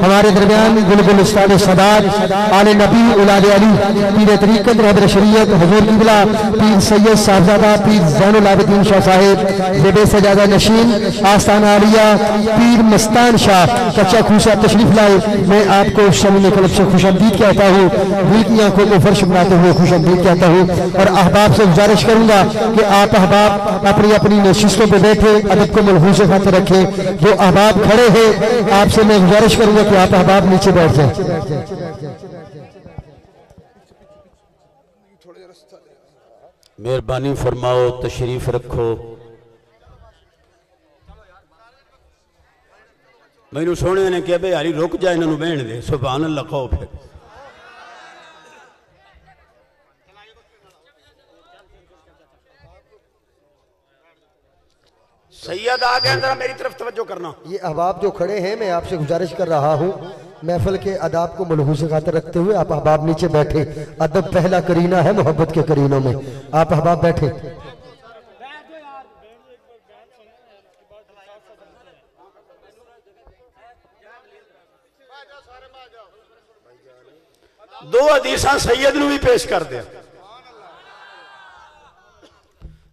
ہمارے درمیان بلبل استاد سادات آل نبی اولاد علی پیر طریقت رہبر شریعت حضور قبلہ پیر سید صاحبزادہ پیر زین العابدین شاہ صاحب زیب سجادہ نشین آستانہ عالیہ پیر مستان شاہ کچا کھوسا تشریف لائے. میں آپ کو شامل کلب سے خوش آمدید کہتا ہوں، دل کی آنکھوں کو فرش بناتے ہوئے خوش آمدید کہتا ہوں. اور احباب سے گزارش کروں گا کہ آپ احباب اپنی اپنی نشستوں پہ بیٹھے ادب کو ملحوظ خاطر رکھیں. جو احباب کھڑے ہیں آپ سے میں گزارش کروں گا کہ آپ احباب نیچے بیٹھ جائیں.
مہربانی فرماؤ تشریف رکھو. میں نے سونے نے کہا بے یاری رک جائے انہوں بین دے. سبحان اللہ کہو پھر.
سید آگے اندر میری طرف توجہ کرنا.
یہ احباب جو کھڑے ہیں میں آپ سے گزارش کر رہا ہوں محفل کے آداب کو ملحوظ خاطر رکھتے ہوئے آپ احباب نیچے بیٹھے. ادب پہلا کرینہ ہے محبت کے کرینوں میں. آپ احباب بیٹھے.
دو حدیثاں سید نو بھی پیش کر دیا.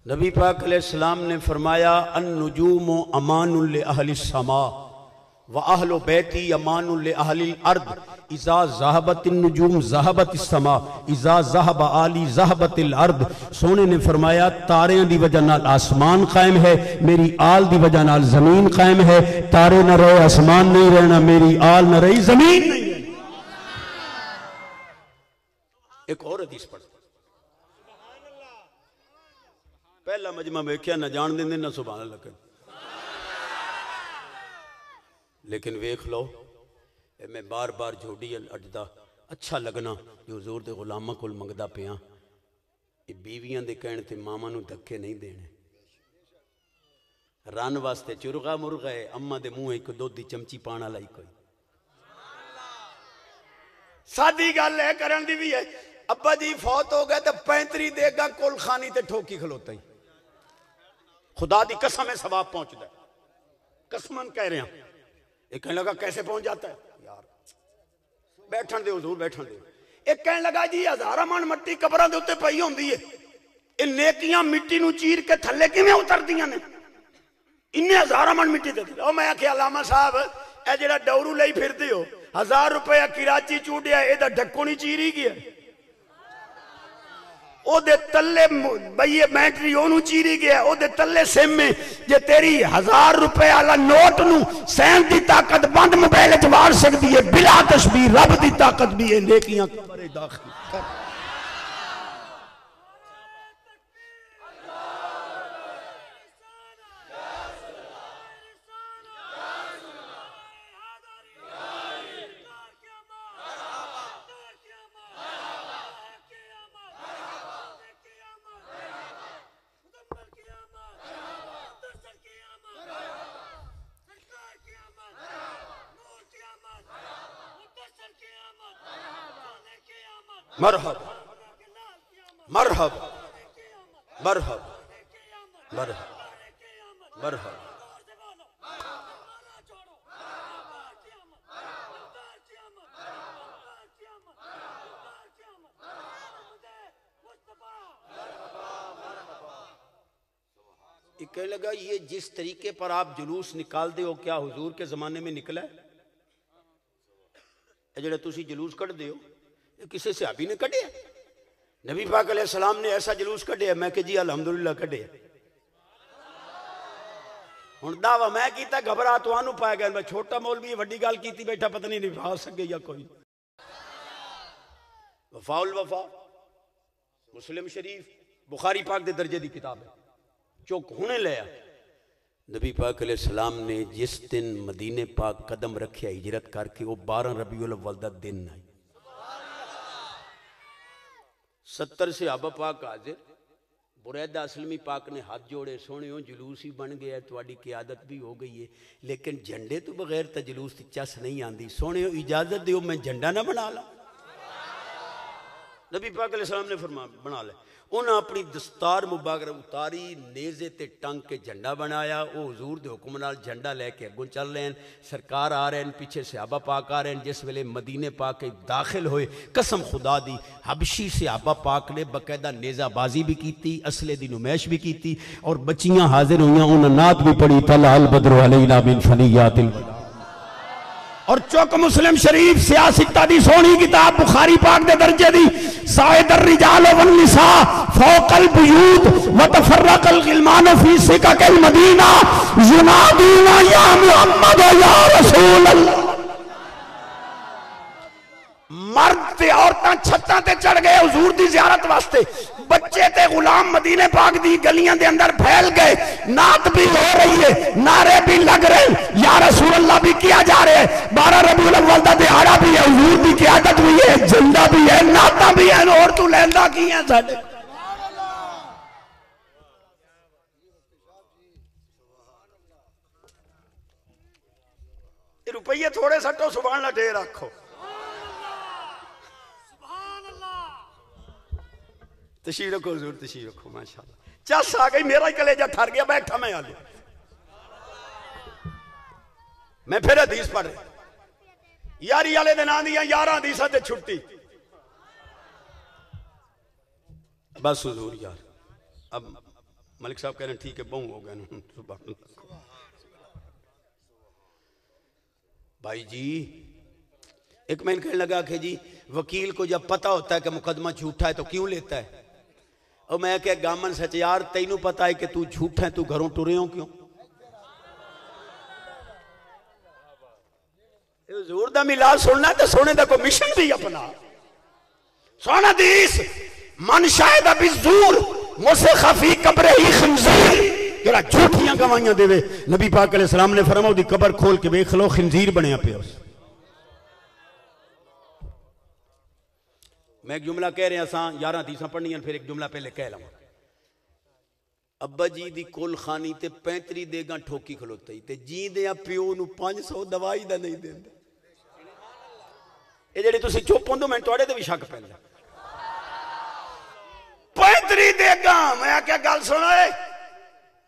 نبی پاک علیہ السلام نے فرمایا النجوم امان لأہل السماء وَأَهْلُ بَيْتِي أَمَانٌ لِأَهْلِ الْأَرْضِ اِذَا ذَهَبَتِ النُّجُومُ ذَهَبَتِ السَّمَاءُ اِذَا ذَهَبَ آلِي ذَهَبَتِ الْأَرْضِ. سونے نے فرمایا تاریاں دی وجہ نال آسمان قائم ہے، میری آل دی وجہ نال زمین قائم ہے. تارے نہ رہے آسمان نہیں رہنا، میری آل نہ رہی زمین نہیں. ایک اور حدیث پڑھ. پہلا مجمع میں کیا نہ جان دیں نہ سبحان اللہ کہیں. لیکن ویکھ لو میں بار بار جھوڑی اٹھدا اچھا لگنا جو حضور دے غلامہ کول منگدا پیاں یہ بیویاں دے کہنے تے ماما نو دھکے نہیں دینے رن واسطے چرغا مرغا ہے اماں دے منہ ایک دودھ دی چمچی پانا لائی کوئی
سادی گل ہے کرن دی بھی ہے ابا جی فوت ہو گئے تو 35 دے گا کل خانی تے ٹھوکی کھلوتا ہی خدا دی قسم ہے ثواب پہنچ دے قسمن کہہ رہے ہیں ایک کہنے لگا کیسے پہنچ جاتا ہے یار بیٹھن دے حضور بیٹھن دے ایک کہنے لگا جی 1000 من مٹی قبراں دے اوتے پئی ہوندی ہے اے نیکیاں مٹی نو چیر کے تھلے کیویں اتردیاں نے انہیں 1000 من مٹی دے او میں آکھیا علامہ صاحب اے جڑا ڈورو لئی پھردے ہو 1000 روپے کراچی چوڑیا اے دا ڈھکو نہیں چیری گیا او دے تلے بھئی بیٹری اونوں چیری گیا او دے تلے سم میں جے تیری 1000 روپے والا نوٹ نو سین دی طاقت بند موبائل وچ وار سکدی ہے بلا تشبیہ رب دی طاقت بھی ہے نیکیاں قبر داخل کر مرحبا مرحبا مرحبا مرحبا مرحبا
یہ کہنے لگا یہ جس طریقے پر آپ جلوس نکال دے ہو کیا حضور کے زمانے میں نکلا ہے جڑا تسی جلوس کٹ دے ہو کسی صحابی نے کٹے نبی پاک علیہ السلام نے ایسا جلوس کٹے میں کہ جی الحمدللہ کٹے ہن دعویٰ میں کیتا گھبرا تو آنو پائے گا میں چھوٹا مولوی وڈی گال کیتی بیٹھا پتہ نہیں نبھا سکے یا کوئی وفاء الوفا مسلم شریف بخاری پاک دے درجے دی کتاب ہے چوک ہونے لیا نبی پاک علیہ السلام نے جس دن مدینے پاک قدم رکھیا ہجرت کر کے وہ 12 ربیع الاول دا دن آئی 70 صحابہ پاک حاضر بریدہ اسلمی پاک نے ہاتھ جوڑے سونے ہوں جلوس ہی بن گیا تواڈی قیادت بھی ہو گئی ہے لیکن جھنڈے تو بغیر تا جلوس تی چس نہیں آندی سونے ہوں اجازت دیو میں جھنڈا نہ بنا لا نبی پاک علیہ السلام نے فرمایا بنا لے انہاں اپنی دستار مبارک اتاری نیزے تے ٹنگ کے جھنڈا بنایا او حضور دے حکم نال جھنڈا لے کے اگوں چل رہے ہیں سرکار آ رہے ہیں پیچھے صحابہ پاک آ رہے ہیں جس ویلے مدینے پاک کے داخل ہوئے قسم خدا دی حبشی صحابہ پاک نے باقاعدہ نیزہ بازی بھی کیتی اسلحے دی نمائش بھی کیتی اور بچیاں حاضر ہوئیں انہاں نعت بھی پڑھی طلع البدر علینا من ثنیات الوداع
اور چوک مسلم شریف سیاستہ دی سونی کتاب بخاری پاک دے درجے دی سائد الرجال والنساء فوق البیوت وتفرق الغلمان فی سکک المدینہ ینادون یا محمد یا رسول اللہ مرد تے عورتاں چھتاں تے چڑھ گئے حضور دی زیارت واسطے بچے تے غلام مدینے پاک دی گلیاں دے اندر پھیل گئے نعت بھی ہو رہی ہے نعرے بھی لگ رہے یا رسول اللہ بھی کیا جا رہے ہیں 12 ربیع الاول دا دہاڑا بھی ہے حضور دی قیادت بھی ہے جھنڈا بھی ہے نعتاں بھی ہیں اور تو لیندا کی ہیں ساڈے روپیے تھوڑے سٹو سبحان اللہ ڈھیر رکھو تشریف رکھو حضور تشریف رکھو ماشاءاللہ چس آ گئی میرا ہی کلیجہ ٹھر گیا بیٹھا میں آلے میں پھر حدیث پڑھ رہا یاری آلے دن آن دیا 11 حدیثہ تے چھٹی بس حضور یار اب ملک صاحب کہہ رہے ہیں ٹھیک ہے بہوں ہو گئے سبحان اللہ بھائی جی ایک میں کہنے لگا کہ جی وکیل کو جب پتہ ہوتا ہے کہ مقدمہ جھوٹا ہے تو کیوں لیتا ہے اور میں کہ گامن سچ یار تینوں پتہ ہے کہ تو جھوٹا ہے تو گھروں ٹرے ہوں کیوں حضور دا میلاد سننا ہے تو سونے دا کوئی مشن بھی اپنا سونا حدیث من شاہد بالزور مسخ فی قبر ہی خنزیر جڑا جھوٹیاں گواہیاں دے وے نبی پاک علیہ السلام نے فرمایا دی قبر کھول کے دیکھ لو خنزیر بنیا پیا اس
میں ایک جملہ کہہ رہے ہیں 11 حدیثاں پڑھنیاں پھر ایک جملہ پہلے کہہ لوں. ابا جی دی کول خانی تے 35 دیگاں ٹھوکی کھلوتا ہی تے جی دے پیو نو 500 دوائی دا نہیں دیندے. یہ جڑے تسی چپ ہوندو میں تواڈے تے بھی شک پیندا.
35 دیگاں میں کیا گل سنو اے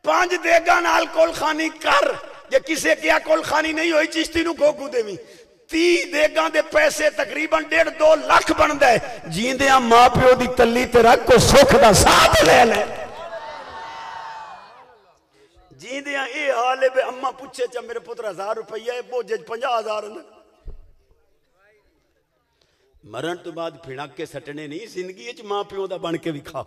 5 دیگاں نال کول خانی کر جے کسے کیا کول خانی نہیں ہوئی چشتی نو گوگو دیویں 30 دیگاں دے پیسے تقریباً 1.5-2 لاکھ بندا ہے. جیندیاں ماں پیو دی تلی تے رکھ کو سکھ دا ساتھ لے لے. جیندیاں اے حال ہے بے اماں پوچھے چا میرے پتر 1000 روپیہ ہے بوجھ 50,000 ہے.
مرن تو بعد پھڑک کے سٹنے نہیں زندگی اچ ماں پیو دا بن کے بھی کھا.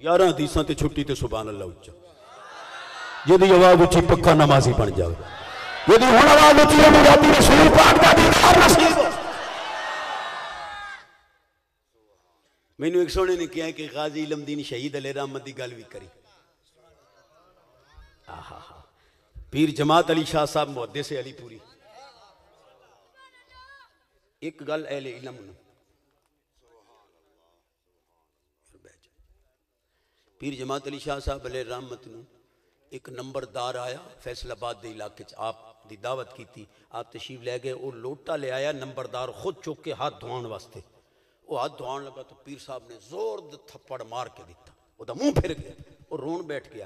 11 حدیثاں تے چھٹی تے سبحان اللہ اچھا. جدی آواز اچھی پکا نمازی بن جاوے. جدی ہن آواز اچھی ہے مرادی رسول پاک دا دیدار نصیب. میں نے ایک سونے نے کیا کہ غازی علم دین شہید علیہ رحمت دی گل بھی کری. پیر جماعت علی شاہ صاحب محدث علی پوری ایک گل اہل علم نو پیر جماعت علی شاہ صاحب علیہ رحمت نو ایک نمبردار آیا فیصل آباد دے علاقے آپ دی دعوت کی تھی. آپ تشریف لے گئے وہ لوٹا لے آیا نمبردار خود چوک کے ہاتھ دھوان واسطے. وہ ہاتھ دھوان لگا تو پیر صاحب نے زور دے تھپڑ مار کے دیتا. وہ دا منہ پھر گیا وہ رون بیٹھ گیا.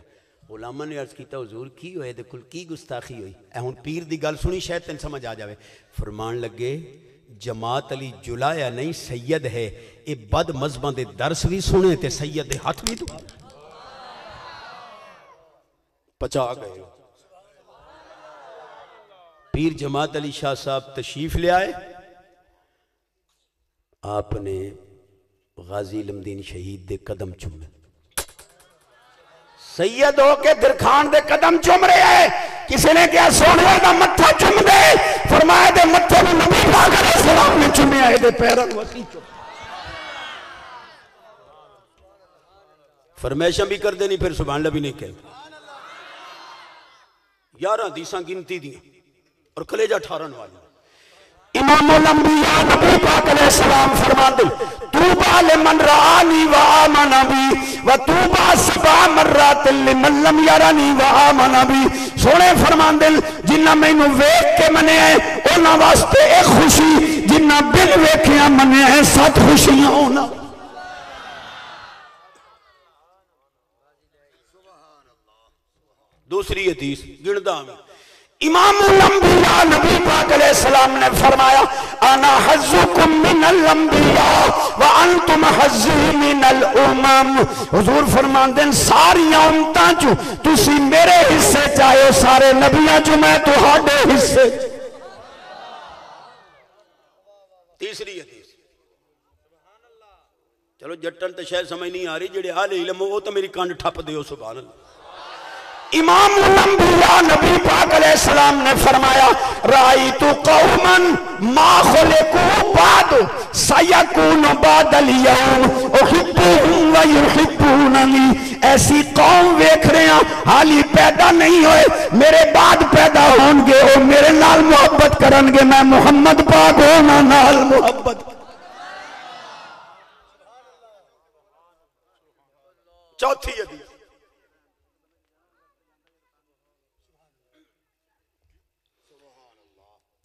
علماء نے عرض کیتا حضور کی ہوئے دے کل کی گستاخی ہوئی. اے ہن پیر دی گل سنی شاید تین سمجھ آ جاوے. فرمان لگے جماعت علی جلایا نہیں سید ہے. اے بد مذہباں دے درس بھی سنے تے سید دے ہاتھ بھی تو پچا گئے. پیر جماعت علی شاہ صاحب تشریف لے آئے. آپ نے غازی علم دین شہید دے قدم چومے.
سید ہو کے درخان دے قدم چوم رہے ہیں. کسی نے کیا سونے دا متھا چوم دے. فرمایا دے متھے میں نبی پاک علیہ السلام نے چومے آئے دے پیرن وسی چوم.
فرمیشاں بھی کر دینی پھر سبحان اللہ بھی نہیں کہہ. 11 حدیثاں گنتی دیں اور کلیجہ ٹھارن والی.
امام الانبیاء نبی پاک علیہ السلام فرماتے توبہ لمن رآنی و آمن بی و توبہ 7 مرات لمن لم یرانی و آمن بی. سونے فرماتے جنہ میں نو ویک کے منے ہیں اونا واسطے ایک خوشی جنہ بن ویکیاں منے ہیں 7 خوشیاں ہونا.
دوسری حدیث گردہ میں
امام الانبیاء نبی پاک علیہ السلام نے فرمایا انا حظکم من الانبیاء وانتم حظی من الامم. حضور فرمان دیں ساری امتاں چو تسی میرے حصے چاہے سارے نبیاں چو میں تو ہاڑے حصے.
تیسری حدیث چلو جٹن تو شاید سمجھ نہیں آ رہی جڑے اہل علم وہ تو میری کانڈ ٹھپ دیو سبحان اللہ.
امام الانبیاء نبی پاک علیہ السلام نے فرمایا رأیت قوما ما خلقوا بعد سیکون بعد اليوم احبهم و یحبوننی. ایسی قوم ویکھ رہے ہیں حالی پیدا نہیں ہوئے میرے بعد پیدا ہون گے وہ میرے نال محبت کرن گے میں محمد پاک ہونا نال محبت.
چوتھی حدیث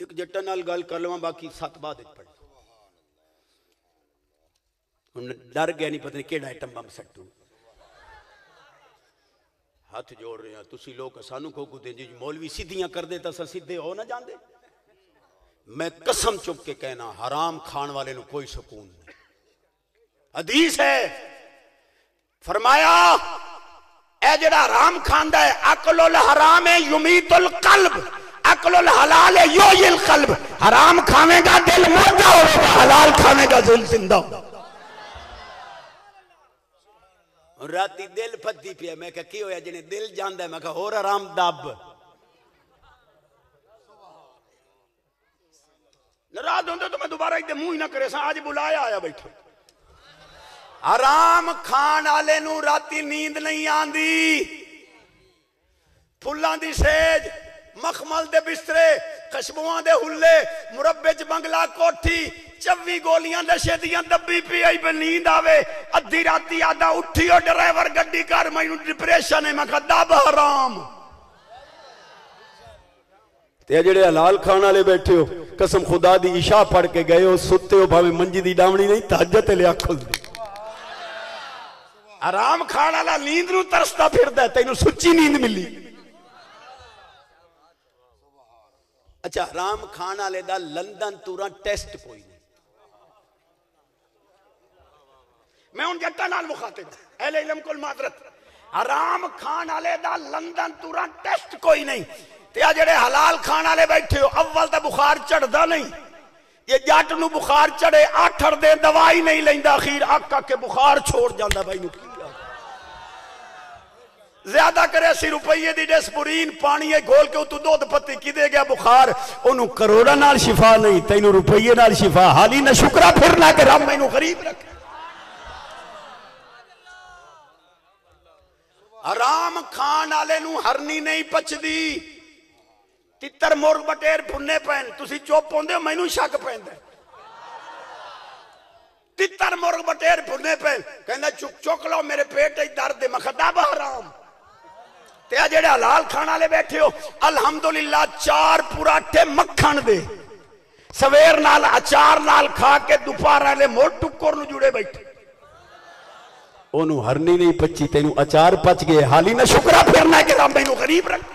ایک جٹن نال گل کر لواں باقی 7 بعد پڑھ. ڈر گیا نہیں پتہ نہیں کیڑا ایٹم بم سٹوں. ہاتھ جوڑ رہے ہیں تسی لوگ سانو کو دیں جی مولوی سیدھیاں کر دے تسا سیدھے ہو نہ جان دے. میں قسم چپ کے کہنا حرام کھان والے نو کوئی سکون نہیں. حدیث ہے فرمایا اے جڑا حرام کھاندا ہے اکل الحرام یمیت القلب اکل الحلال یحیی القلب. حرام کھاوے گا دل مردہ ہوگا حلال کھانے گا دل زندہ ہوگا. راتی دل پھتی پیا میں کہا کی ہویا جنہیں دل جاندہ ہے میں کہا اور حرام دب
ناراض ہوندے تو میں دوبارہ ایک دے منہ ہی نہ کرے سا آج بلایا آیا بیٹھے. حرام کھان آلے نو راتی نیند نہیں آندی. پھلان دی سیج مخمل دے بسترے خشبواں دے ہلے مربے چ بنگلہ کوٹھی 24 گولیاں نشے دیاں دبی پی آئی پہ نیند آوے ادھی راتی آدھا اٹھی ہو ڈرائیور گڈی کر مینوں ڈپریشن ہے میں کہا دب حرام تے جڑے حلال کھان والے بیٹھے ہو قسم خدا دی عشاء پڑھ کے گئے ہو ستے ہو بھاوے منجی دی ڈاوڑی نہیں تہجد تے لیا کھل دی حرام کھان والا نیند نو ترستا پھردا ہے تینوں سچی نیند ملی اچھا حرام کھان والے دا لندن توراں ٹیسٹ کوئی نہیں میں ان جٹا نال مخاطب اہل علم کل معذرت حرام کھان والے دا لندن توراں ٹیسٹ کوئی نہیں تے آ جڑے حلال کھان والے بیٹھے ہو اول تے بخار چڑھدا نہیں یہ جٹ نو بخار چڑھے 8 دن دوائی نہیں لیندا اخیر آکا کے بخار چھوڑ جاندا بھائی نو زیادہ کرے 80 روپیے دی ڈسپورین پانی گھول کے تو دودھ پتی کی دے گیا بخار انہوں کروڑا نال شفا نہیں تینوں روپیے نال شفا حالی نہ شکرہ پھرنا کہ رب میں انہوں غریب رکھے حرام کھان آلے نو ہرنی نہیں پچ دی تتر مرغ بٹیر بھنے پہن تسی چوپ ہوندے میں نو شک پہن دے تتر مرغ بٹیر بھنے پہن کہنا چک لو میرے پیٹ درد دے مخداب حرام تے جڑے حلال کھانا لے بیٹھے ہو الحمدللہ 4 پراٹھے مکھن دے سویر نال اچار نال کھا کے دوپہر لے موڑ ٹکر نو جڑے بیٹھے انہوں ہرنی نہیں پچی تینوں اچار پچ گئے حالی نہ شکرہ پھرنا ہے کہ رب میں غریب رکھ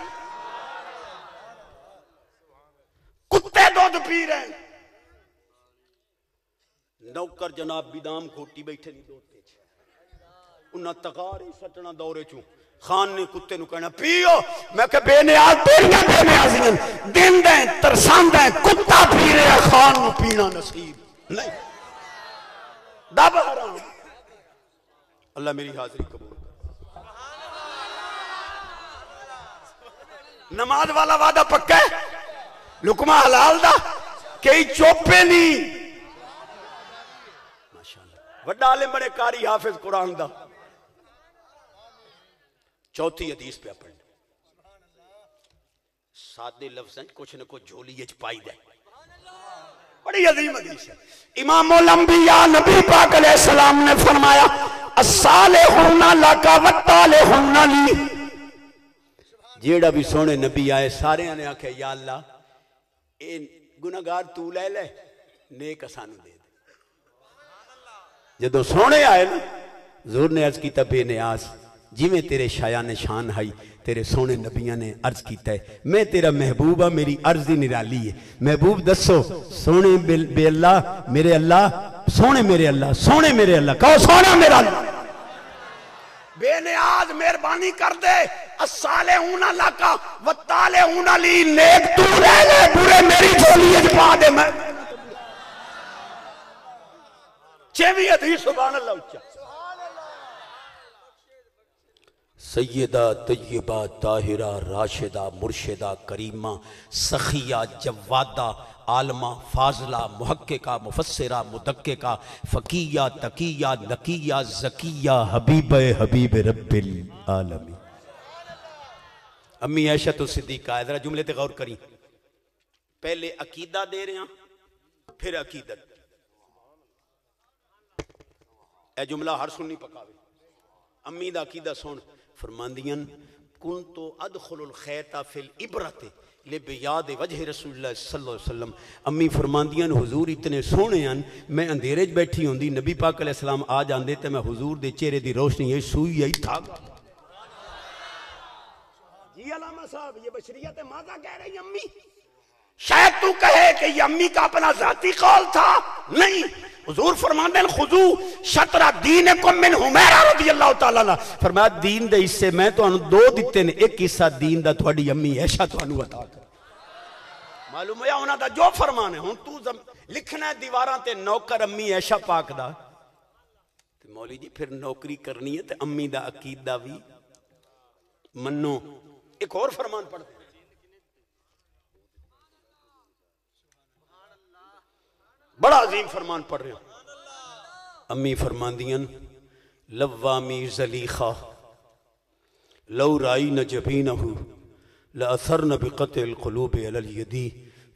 کتے دودھ پی رہے ہیں نوکر جناب بیدام کھوٹی بیٹھے نہیں دوتے انہاں تغاری سٹنا دورے چوں خان نے کتے نو کہنا پیو میں کہ بے نیاز تیریاں بے نیازیاں دن دیں ترسان دیں کتا پی رہے خان نو پینا نصیب نہیں دب حرام اللہ میری حاضری قبول نماز والا وعدہ پکا ہے لکمہ حلال دا کئی چوپے نہیں ماشاءاللہ وڈا عالم بڑے کاری حافظ قرآن دا چوتھی حدیث پہ پڑھنے سادے لفظیں کچھ نہ کچھ جھولی اچ پائی دے بڑی عظیم حدیث ہے امام الانبیاء نبی پاک علیہ السلام نے فرمایا الصالحون لکا والطالحون لی جیڑا بھی سونے نبی آئے سارے نے آکھے یا اللہ اے گناہگار تو لے لے نیک اسانو دے دے جدو سونے آئے نا زور نے عرض کیتا بے نیاز جی میں تیرے شایان شان ہائی تیرے سونے نبیاں نے عرض کیتا ہے میں تیرا محبوبہ میری عرضی نرالی ہے محبوب دسو سونے بے اللہ میرے اللہ سونے میرے اللہ سونے میرے اللہ کہو سونا میرا اللہ بے نیاز مہربانی کر دے الصالحون لکا والطالحون لی نیک تو لے لے برے میری جھولی اجپا دے میں چھویں حدیث سبحان اللہ اچھا سیدہ طیبہ طاہرہ راشدہ مرشدہ کریمہ سخیہ جوادہ عالمہ فاضلہ محققہ مفسرہ مدققہ فقیہ تقیہ نقیہ زکیہ حبیب حبیب رب العالمین امی عائشہ صدیقہ ہے ذرا جملے تے غور کریں پہلے عقیدہ دے رہے ہیں پھر عقیدت اے جملہ ہر سننی پکاوے امی دا عقیدہ سن فرماندیاں کنتو ادخل الخیط فی العبرت لبیاد وجہ رسول اللہ صلی اللہ علیہ وسلم امی فرماندیاں حضور اتنے سونے ہیں میں اندھیرے جو بیٹھی ہوں دی نبی پاک علیہ السلام آ جان دیتے میں حضور دے چہرے دی روشنی یہ سوئی یہی تھا جی علامہ صاحب یہ بشریت ماذا کہہ رہی امی شاید تو کہے کہ یہ امی کا اپنا ذاتی قول تھا نہیں حضور فرماندے ہیں خضو شطر دینکم من حمیرہ رضی اللہ تعالیٰ عنہ فرمایا دین دے اس سے میں تو انہوں دو دیتے ہیں ایک حصہ دین دا تھوڑی امی ایشہ تو انہوں عطا کر معلوم ہے انہوں دا جو فرمانے ہوں تو لکھنا ہے دیواراں تے نوکر امی ایشہ پاک دا مولی جی پھر نوکری کرنی ہے تے امی دا عقیدہ بھی منو ایک اور فرمان پڑھتے ہیں بڑا عظیم فرمان پڑھ رہے ہیں امی فرمان دیاں لوامی زلیخہ لو رائین جبینہو لأثرن بقطع القلوب علی الیدی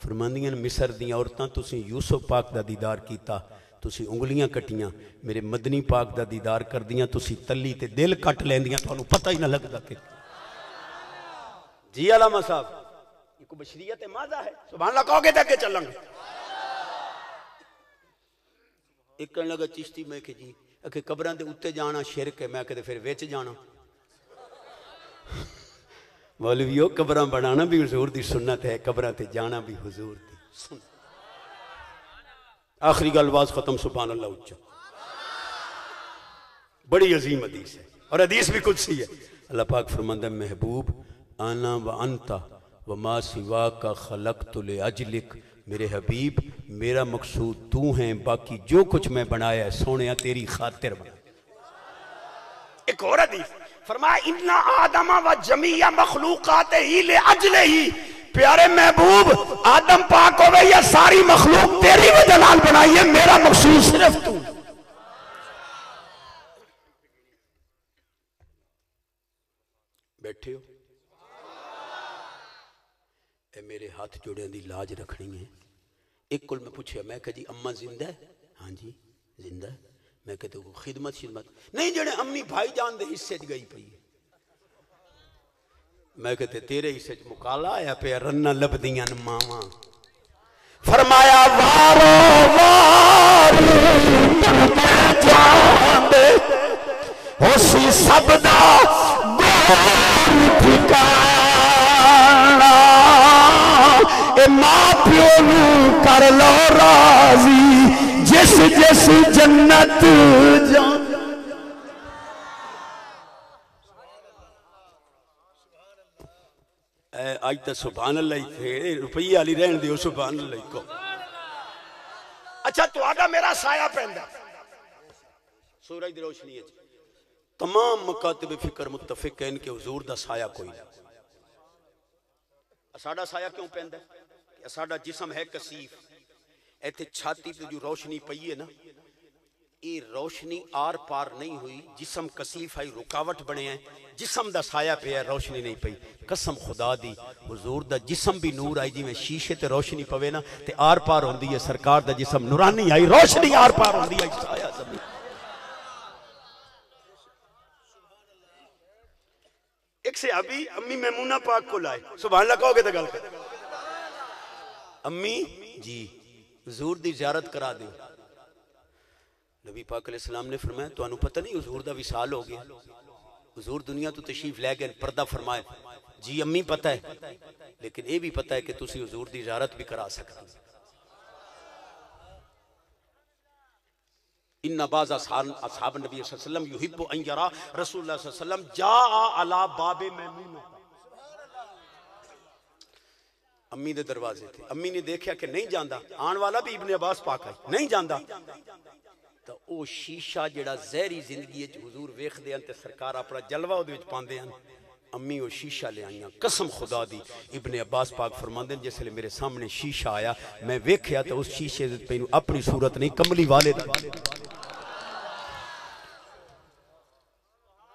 فرماندیاں مصر دیاں عورتاں تسی یوسف پاک دا دیدار کیتا تسی انگلیاں کٹیاں میرے مدنی پاک دا دیدار کر دیاں تسی تلی تے دل کٹ لیندیاں تو انہوں پتہ ہی نہ لگتا کہ جی علامہ صاحب یہ کو بشریت ماذا ہے سبحان اللہ کہو گے تک کہ چلیں گے ایک کرنے لگا چشتی میں کہ جی کہ قبران دے اتے جانا شرک ہے میں کہتے پھر ویچ جانا مولویو قبران بنانا بھی حضور دی سنت ہے قبران تے جانا بھی حضور دی سنت آخری گل باز ختم سبحان اللہ اچھا بڑی عظیم حدیث ہے اور حدیث بھی کچھ سی ہے اللہ پاک فرماندہ محبوب آنا و انتا وما سوا کا خلقت لأجلک میرے حبیب میرا مقصود تو ہیں باقی جو کچھ میں بنایا ہے سونیا تیری خاطر بنا ایک اور حدیث فرمایا اِنَّا آدَمَ و جَمِيعَ مخلوقات ہی لِأَجْلِ ہی پیارے محبوب آدم پاک ہوئے یا ساری مخلوق تیری وجہ نال بنائی ہے میرا مقصود صرف تو بیٹھے ہو اے میرے ہاتھ جوڑے دی لاج رکھنی ہے ایک کل میں پوچھے میں کہا جی اماں زندہ ہے ہاں جی زندہ ہے میں کہتے ہوں خدمت نہیں جڑے امی بھائی جان دے حصے گئی پئی ہے میں کہتے تیرے حصے مکالا آیا پہ رنہ لب دیاں ماما فرمایا وارو واری جان دے ہو سی سب دا گور ٹھکانا اے ماں پیو نو کر لو راضی جس جس جنت جان آج تا سبحان اللہ تھے روپیہ علی رہن دیو سبحان اللہ کو اچھا تو آگا میرا سایہ پہندہ سورج دی روشنی ہے تمام مکاتب فکر متفق ہیں ان کے حضور دا سایہ کوئی نہیں اساڑا سایہ کیوں پہندہ ہے اساڑا جسم ہے کثیف ایتھے چھاتی پہ جو روشنی پئی ہے نا یہ روشنی آر پار نہیں ہوئی جسم کثیف ہے رکاوٹ بنے ہیں جسم دا سایہ پہ ہے روشنی نہیں پئی قسم خدا دی حضور دا جسم بھی نور آئی جی میں شیشے تے روشنی پوے نا تے آر پار ہوندی ہے سرکار دا جسم نورانی آئی روشنی آر پار ہوندی ہے سایہ زمین ایک سے ابھی امی میمونہ پاک کو لائے سبحان اللہ کہو گے تو گل کر امی جی حضور دی زیارت کرا دے نبی پاک علیہ السلام نے فرمایا تو انہوں پتہ نہیں حضور دا وصال ہو گیا حضور دنیا تو تشریف لے گئے پردہ فرمائے جی امی پتہ ہے لیکن یہ بھی پتہ ہے کہ تسی حضور دی زیارت بھی کرا سکتے ان بعض اصحاب نبی صلی اللہ علیہ وسلم یحب ان یرا رسول اللہ صلی اللہ علیہ وسلم جاء علی باب میمونہ امی دے دروازے تھے امی نے دیکھا کہ نہیں جاندہ آن والا بھی ابن عباس پاک آئی نہیں جاندہ تو او شیشہ جڑا زہری زندگی ہے حضور ویخ دے انتے سرکار اپنا جلوہ دے وچ پاندے ہیں امی وہ شیشہ لے آئیاں قسم خدا دی ابن عباس پاک فرماندے جس لئے میرے سامنے شیشہ آیا میں ویکھیا تو اس شیشے پہ اپنی صورت نہیں کملی والے دا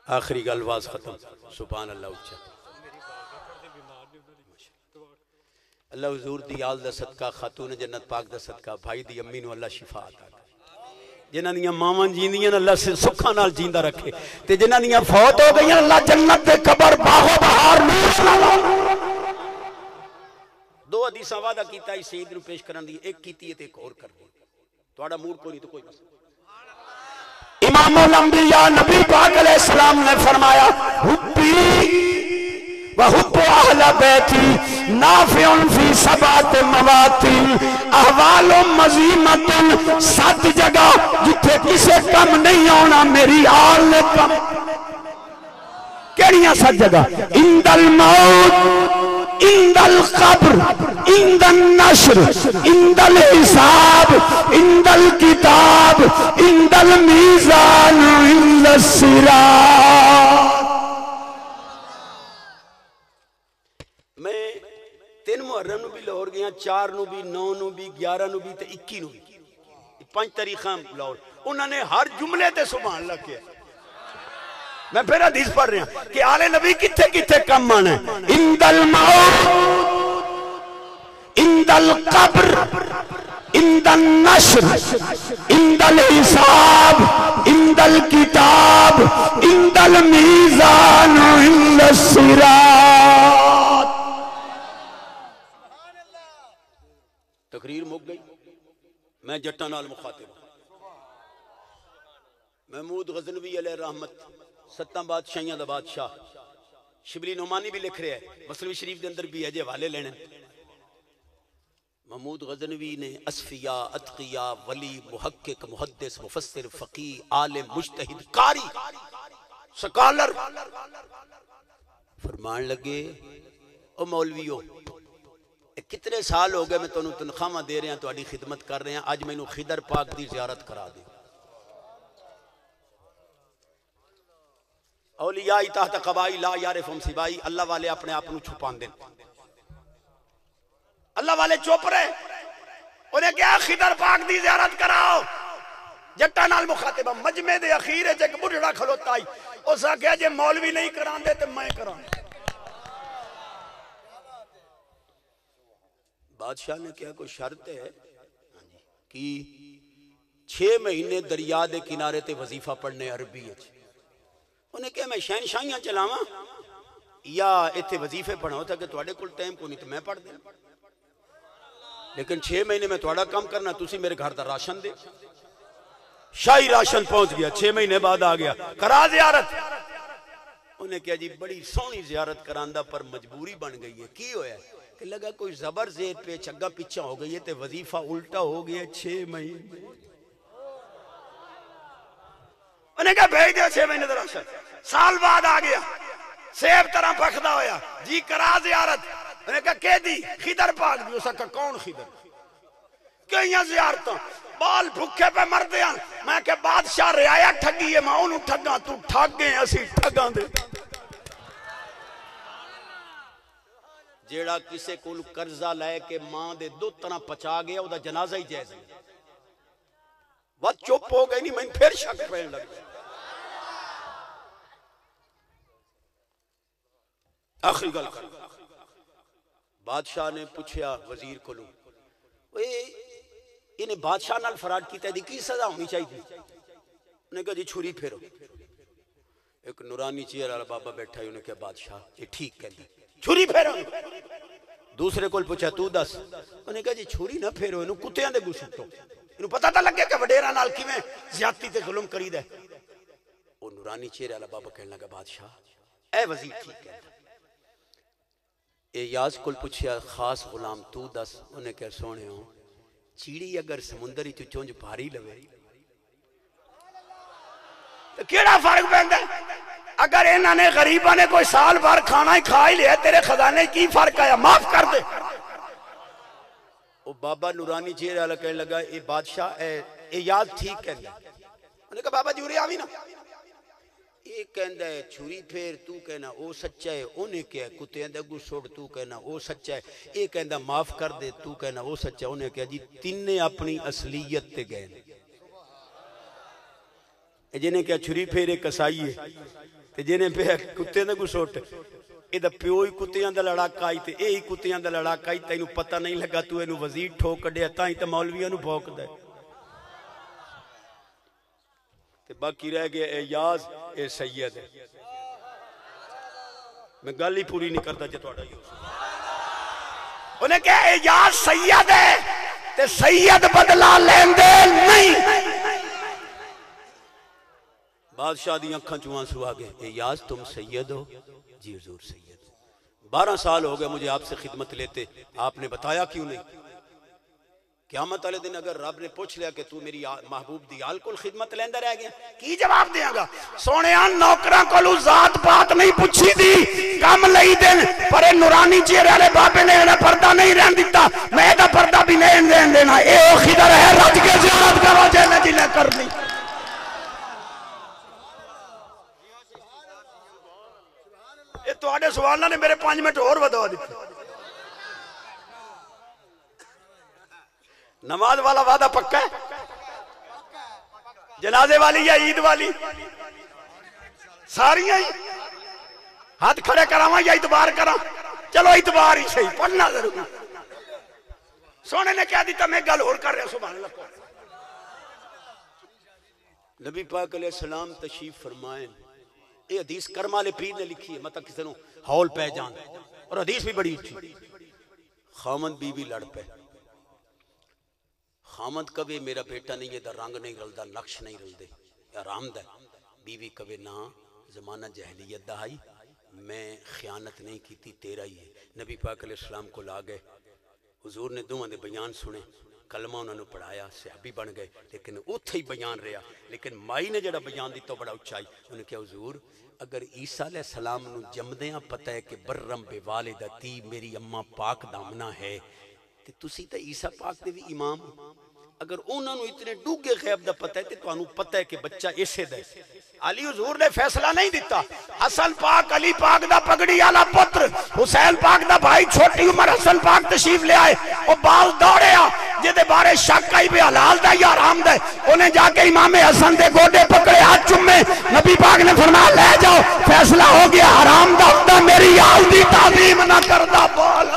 آخری گلواز ختم سبحان اللہ اچھا اللہ حضور دی آل دا صدقہ خاتون جنت پاک دا صدقہ بھائی دی امی نو اللہ شفا عطا کرے جنہاں دیاں ماواں جیندیاں اللہ سے سکھاں نال جیندہ رکھے تے جنہاں دیاں فوت ہو گئیاں اللہ جنت دے قبر باغ و بہار نور دو حدیثاں وعدہ کیتا ہے سید نو پیش کرن دی ایک کیتی ہے تے ایک اور کر دی تہاڈا موڈ کوئی نہیں تو کوئی مسئلہ امام الانبیاء نبی پاک علیہ السلام نے فرمایا حبی وحب اہل بیتی نافع فی سبات مواطن احوال مزیمت سات جگہ جتھے کسے کم نہیں ہونا میری آل نے کم کیڑیاں سات جگہ عند الموت عند القبر عند النشر عند الحساب عند الكتاب عند المیزان عند الصراط میں 3 محرم نو بھی لاہور گیا 4 نو بھی 9 نو بھی 11 نو بھی تے 21 نو بھی 5 تاریخاں لاہور انہوں نے ہر جملے تے سبحان اللہ کیا میں پھر حدیث پڑھ رہا ہوں کہ آل نبی کتھے کتھے کم آنا ہے عند الموت عند
القبر عند النشر عند الحساب عند الكتاب عند الميزان عند الصراط.
تقریر مک گئی. میں جٹا نال مخاطب محمود غزنوی علیہ رحمت 7 بادشاہیاں دا بادشاہ. شبلی نعمانی بھی لکھ رہے ہیں, مسلم شریف دے اندر بھی ہے, جے حوالے لینے. محمود غزنوی نے اصفیاء, اتقیاء, ولی, محقق, محدث, مفسر, فقیہ, عالم, مجتہد, قاری, سکالر فرمان لگے او مولویو کتنے سال ہو گئے میں تانوں تنخواہ دے رہے ہیں, تہاڈی خدمت کر رہے ہیں, اج مینوں خضر پاک دی زیارت کرا دے. اولیاء تحت قبائی لا یعرفہم سوائی. اللہ والے اپنے آپ نو چھپاندے, اللہ والے چپ رہے. انہیں کیا خضر پاک دی زیارت کراؤ. جٹا نال مخاطبہ مجمع دے اخیر وچ ایک بڈھڑا کھلوتا آئی, اس آکھیا جے مولوی نہیں کراندے تے میں کراں. بادشاہ نے کیا کوئی شرط ہے کہ 6 مہینے دریا دے کنارے تے وظیفہ پڑھنے عربی ہے. انہیں کہا میں شہنشاہیاں چلاواں یا ایتھے وظیفے پڑھاؤں تھا کہ تواڈے کول ٹائم کو نہیں تو میں پڑھ دیں, لیکن 6 مہینے میں تواڈا کام کرنا, تسی میرے گھر دا راشن دے. شاہی راشن پہنچ گیا, 6 مہینے بعد آ گیا, کرا زیارت. انہیں کہا جی بڑی سونی زیارت کراندہ پر مجبوری بن گئی ہے. کی ہویا ہے کہ لگا کوئی زبر زیر پہ چگا پیچھا ہو گئی ہے تے وظیفہ الٹا ہو گیا 6 مہینے. انہیں کہا بھیج دیا 6 مہینے دراشن. سال بعد آ گیا, سیب طرح پکھدا ہویا, جی کرا زیارت. انہیں کہا کہ دی خضر پاک دی. اسا کہا کون خضر؟ کئیاں زیارتاں بال بھکے پہ مر دیاں. میں کہ بادشاہ رعایا ٹھگی ہے, میں انہوں ٹھگاں, تو ٹھگ گئے اسی ٹھگاں دے. جیڑا کسے کول قرضہ لے کے ماں دے 2 طرح پچا گیا, او دا جنازہ ہی جائز ہے. وقت چپ ہو گئی نہیں, میں پھر شک پہن لگ گیا. آخری گل کر. بادشاہ نے پوچھیا وزیر کو لوں, انہیں بادشاہ نال فراڈ کیتا ہے دی کی سزا ہونی چاہیے؟ انہیں کہا جی چھری پھیرو. ایک نورانی چیئر والا بابا بیٹھا ہے, انہیں کہا بادشاہ یہ ٹھیک کہہ چھری پھیرو. دوسرے کو پوچھا تو دس. انہیں کہا جی چھری نہ پھیرو, انہوں کتیاں دے گو سٹو. انہوں پتہ تھا لگے کہ وڈیرا نال کی میں زیادتی تے ظلم کری دے. وہ نورانی چیئر والا بابا کہنے لگا بادشاہ اے وزیر ٹھیک کہتا. ایاز کو پوچھیا خاص غلام تو دس. انہیں کہا سونے ہوں چیڑی اگر سمندری تو چونج بھاری لوے کیڑا فرق پہندا ہے؟ اگر انہوں نے غریبہ نے کوئی سال بھر کھانا ہی کھا ہی لیا, تیرے خزانے کی فرق آیا, معاف کر دے. وہ بابا نورانی چہرے والا کہنے لگا اے بادشاہ اے یاد ٹھیک کہندا. انہوں نے کہا بابا جوری آوی نا, یہ کہندا ہے چھری پھیر تو کہنا او سچا ہے. انہیں کہا کتے اندے گو سوڑ تو کہنا او سچا ہے. یہ کہندا معاف کر دے تو کہنا او سچا ہے. انہیں کہا جی تینے اپنی اصلیت تے گئے. جنہیں کہا چھری پھیرے کسائی ہے, جنہیں پہ کتے اندے گو سوٹ یہ دا پیو ہی کتیاں دا لڑاک آئی تے اے ہی کتیاں دا لڑاک آئی. تینوں پتہ نہیں لگا تو اینو وزیر ٹھوک دے تائیں تے مولویاں نو بھوک دے. تے باقی رہ گئے اے یاز اے سید ہے. میں گل ہی پوری نہیں کرتا جے تہاڈا ہی. انہیں کہا اے یاز سید ہے تے سید بدلا لیندے نہیں. بادشاہ دی اکھاں چوں آنسو آ گئے. اے یاز تم سید ہو؟ جی حضور سید. 12 سال ہو گئے مجھے آپ سے خدمت لیتے, آپ نے بتایا کیوں نہیں؟ قیامت والے دن اگر رب نے پوچھ لیا کہ تو میری محبوب دی آل کول خدمت لیندہ رہ گیا, کی جواب دیاں گا؟ سونیان نوکراں کولو ذات بات نہیں پوچھی دی, کم لئی دن پر نورانی چہرے والے بابے نے انہیں پردہ نہیں رہن دیتا, میں دا پردہ بھی نہیں رہن دینا. اے او خضر ہے رج کے زیارت کرو جنہیں جنہیں کرنی. یہ تو آڑے سوالنا نے میرے 5 منٹ اور بدوا دیتے. نماز والا وعدہ پکا ہے؟ جنازے والی یا عید والی؟ ساری ہی ہاتھ کھڑے کراواں یا اتبار کراں؟ چلو اتبار ہی صحیح, پڑھنا ضرور.
سونے نے کیا دیتا میں گل اور کر رہا سبحان اللہ کو
نبی پاک علیہ السلام تشریف فرمائیں یہ حدیث کرم والے پیر نے لکھی ہے مطلب کسی نے ہول پہ جان اور حدیث بھی بڑی اچھی خامد بی بی لڑ پہ خامد کبھی میرا بیٹا نہیں ہے دا رنگ نہیں رلدا نقش نہیں رلدے آرام دہ بیوی کبھی نہ زمانہ جہلیت دا آئی میں خیانت نہیں کیتی تیرا ہی ہے نبی پاک علیہ السلام کو لا گئے حضور نے دوہاں دے بیان سنے کلمہ انہوں نے پڑھایا صحابی بن گئے لیکن اتھے ہی بیان رہا لیکن مائی نے جڑا بیان دیتا بڑا اچھائی انہوں نے کہا حضور اگر عیسیٰ علیہ السلام نو جمدیاں پتہ ہے کہ برم بے والدتی میری اماں پاک دامنہ ہے تو تسی تا عیسیٰ پاک دے بھی امام اگر انہوں نے اتنے ڈوگے غیب دا پتہ ہے تو انہوں پتہ ہے کہ بچہ اسے دے علی حضور نے فیصلہ نہیں دیتا حسن پاک علی پاک دا پگڑی آلا پتر حسین پاک دا بھائی چھوٹی عمر حسن پاک تشریف لے آئے وہ بال دوڑے آ جدے بارے شک آئی بھی حلال دا یا حرام دا انہیں جا کے امام حسن دے گوڑے پکڑے ہاتھ چمے نبی پاک نے فرمایا لے جاؤ فیصلہ ہو گیا حرام دا میری آل دی تعظیم نہ کردہ بول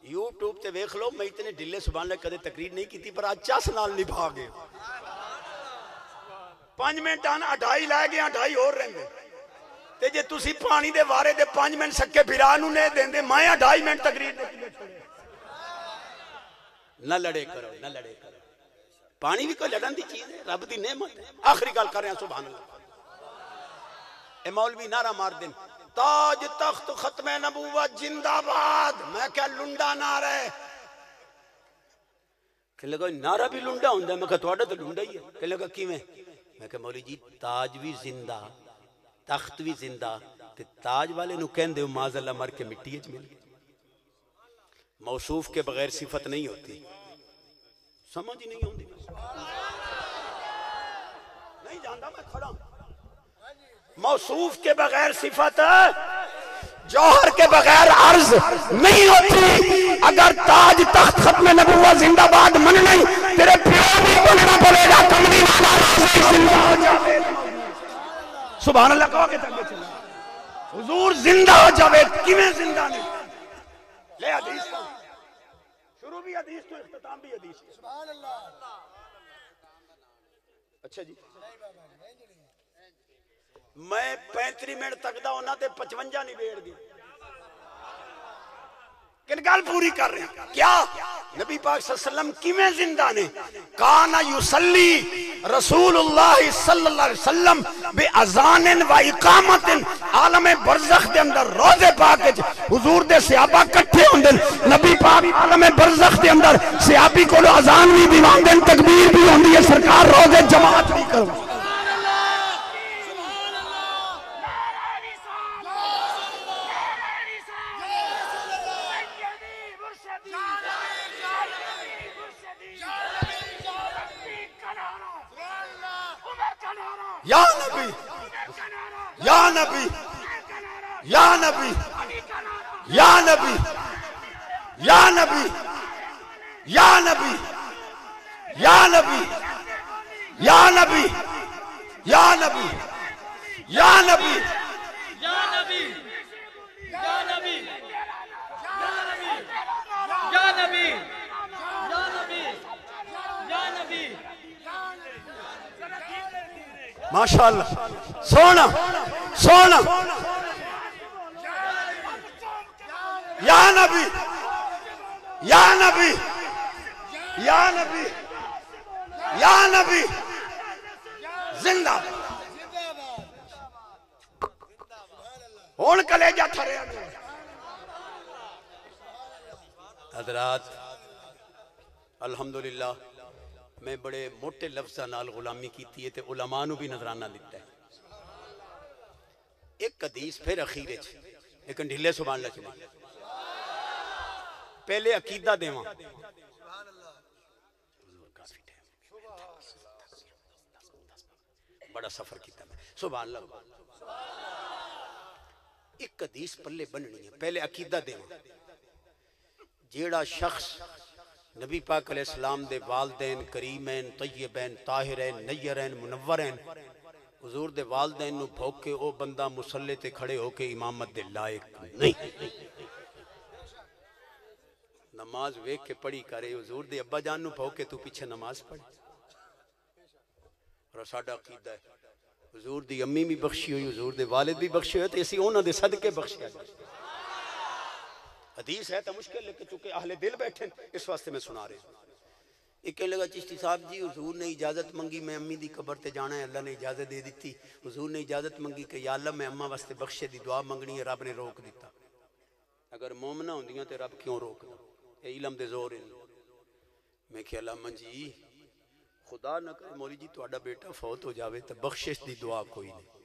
یوٹیوب تے ویکھ لو میں اتنے ڈلے سبحان اللہ کدے تقریر نہیں کیتی پر آج چس نال نبھا گئے 5 منٹ آنا 2.5 لے گئے 2.5 اور رہندے تے جے تسی پانی دے وارے دے 5 منٹ سکے پھرا نو نہیں دیندے میں 2.5 منٹ تقریر دے نہ لڑے کرو پانی بھی کوئی لڑن دی چیز ہے رب دی نعمت ہے آخری گل کر رہے ہیں سبحان اللہ اے مولوی نعرہ مار دیں تاج تخت ختم نبوت زندہ باد میں کیا لنڈا نعرہ ہے کہ لگا نعرہ بھی لنڈا ہوندہ ہے میں کہا توڑا تو لنڈا ہی ہے کہ لگا کی میں کہا مولی جی تاج بھی زندہ تخت بھی زندہ تے تاج والے نو کہن دے معاذ اللہ مر کے مٹی اچ مل موصوف کے بغیر صفت نہیں ہوتی سمجھ ہی نہیں ہوندی نہیں جانتا میں کھڑا ہوں موصوف کے بغیر صفت جوہر کے بغیر عرض نہیں ہوتی اگر تاج تخت ختم نبوت زندہ باد من نہیں تیرے پیو بھی بننا پڑے گا کملی والا زندہ ہو جاوے سبحان اللہ کہو کہ تنگے چلا حضور زندہ ہو جاوے کیویں زندہ نہیں لے حدیث کا شروع بھی حدیث تو اختتام بھی حدیث سبحان اللہ اچھا جی میں 35 منٹ تک دا ہونا تے 55 نہیں بیڑ دی کن گل پوری کر رہے ہیں کیا نبی پاک صلی اللہ علیہ وسلم کیویں زندہ نے کانا یصلی رسول اللہ صلی اللہ علیہ وسلم بے اذان و اقامت عالم برزخ دے اندر روزے پاک حضور دے صحابہ کٹھے ہوندے نبی پاک عالم برزخ دے اندر صحابی کو اذان بھی دیوان دے تکبیر بھی ہوندی ہے سرکار روزے جماعت بھی کرو یا نبی یا نبی یا نبی یا نبی یا نبی یا نبی یا نبی یا نبی یا نبی یا نبی
یا نبی یا نبی یا نبی یا نبی یا نبی
ماشاءاللہ سونا سونا یا نبی یا نبی یا نبی یا نبی زندہ ہون کلیجہ تھرے حضرات الحمدللہ میں بڑے موٹے لفظہ نال غلامی کیتی ہے تے علماء نو بھی نظرانہ دیتا ہے ایک حدیث پھر اخیرے لیکن ڈھلے سبحان اللہ چلے پہلے عقیدہ دیواں بڑا سفر کیتا میں سبحان اللہ ایک حدیث پلے بننی ہے پہلے عقیدہ دیواں جیڑا شخص نبی پاک علیہ السلام دے والدین کریمین طیبین طاہرین نیرین منورین حضور دے والدین نو بھوکے او بندہ مسلح تے کھڑے ہو کے امامت دے لائق نہیں نماز ویک کے پڑھی کرے حضور دے ابا جان نو بھوکے تو پیچھے نماز پڑھ اور ساڈا عقیدہ ہے حضور دی امی بھی بخشی ہوئی حضور دے والد بھی بخشی ہوئے تو اسی انہاں دے صدقے بخشیا جائے حدیث ہے تو مشکل لیکن چونکہ اہل دل بیٹھے اس واسطے میں سنا رہے ہیں ایک کہنے لگا چشتی صاحب جی حضور نے اجازت منگی میں امی دی قبر تے جانا ہے اللہ نے اجازت دے دیتی حضور نے اجازت منگی کہ یا اللہ میں اماں واسطے بخشے دی دعا منگنی ہے رب نے روک دیتا اگر مومنہ ہوندیاں تے رب کیوں روک دا اے علم دے زور ہیں میں کہ اللہ جی خدا نہ کرے مولی جی تہاڈا بیٹا فوت ہو جاوے تے بخشش دی دعا کوئی نہیں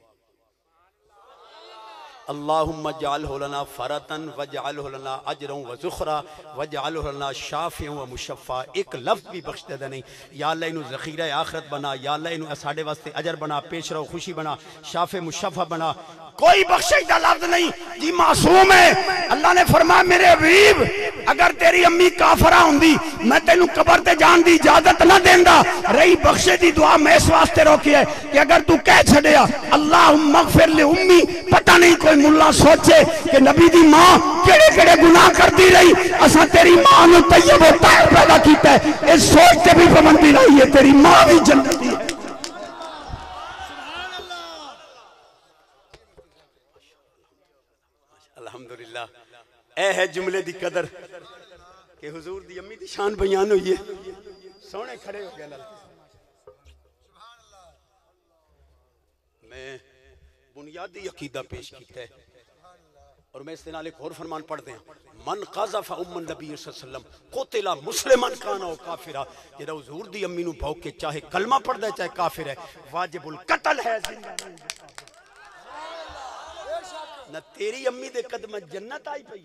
اللہم اجعلہ لنا فرطن وجعلہ لنا اجرا وزخرا وجعلہ لنا شافعا ومشفعا ایک لفظ بھی بخش دے نہیں یا اللہ انہوں ذخیرہ آخرت بنا یا اللہ انہوں ساڑے واسطے اجر بنا پیش رو خوشی بنا شافع مشفع بنا کوئی بخشش دا لفظ نہیں جی معصوم ہے اللہ نے فرمایا میرے حبیب اگر تیری امی کافرہ ہوندی میں تینوں قبر تے جان دی اجازت نہ دیندا رہی بخشے دی دعا میں اس واسطے روکی ہے کہ اگر تو کہہ چھڑیا اللہم اغفر لے امی پتہ نہیں کوئی ملا سوچے کہ نبی دی ماں کیڑے کیڑے گناہ کرتی رہی اساں تیری ماں نو طیب و طاہر پیدا کیتا ہے اس سوچ تے بھی پابندی نہیں ہے تیری ماں بھی جنتی ہے الحمدللہ اے ہے جملے دی قدر کہ حضور دی امی دی شان بیان ہوئی ہے سونے کھڑے ہو گیا میں بنیادی عقیدہ پیش کیتا ہے اور میں اس دن ایک اور فرمان پڑھ دیں من قذف ام النبی صلی اللہ علیہ وسلم قتل مسلمان کانا و کافرہ جیدہ حضور دی امی نو بھوک کے چاہے کلمہ پڑھ دے چاہے کافر ہے واجب القتل ہے زندہ نہ تیری امی دے قدم جنت آئی پئی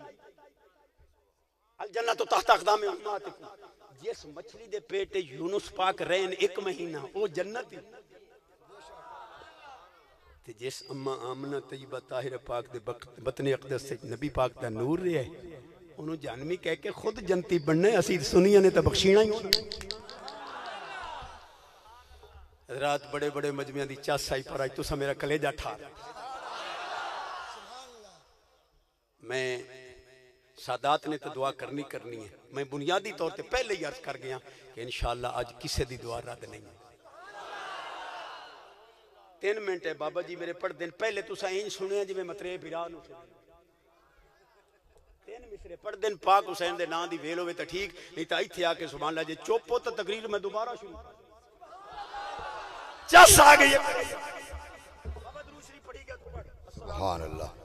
الجنت تحت اقدام امہاتکم جس مچھلی دے پیٹ یونس پاک رہن ایک مہینہ وہ جنت ہی جس اماں آمنہ طیبہ طاہرہ پاک دے بطن اقدس سے نبی پاک دا نور رہے ہے انہوں جانمی کہہ کے خود جنتی بننے اسید سنیہ نے تا بخشینہ ہی ہونا حضرات بڑے بڑے مجمعہ دی چاس سائی پر آئی تو سا میرا کلیجہ ٹھا میں سادات نے تو دعا کرنی ہے میں بنیادی طور تے پہلے ہی عرض کر گیا کہ انشاءاللہ آج کسے دی دعا رد نہیں ہے 3 منٹ ہے بابا جی میرے پڑھ دن پہلے تو سائیں سنیا جی میں مطرے بیران ہوں 3 مصرے پڑھ دن پاک حسین دے نام دی ویل ہوئے تا ٹھیک نہیں تا ایتھے آکے سبحان اللہ جی چوپ ہوتا تقریر میں دوبارہ شروع چس آگئی ہے بابا دروسری پڑھی گیا تو پڑھ
سبحان اللہ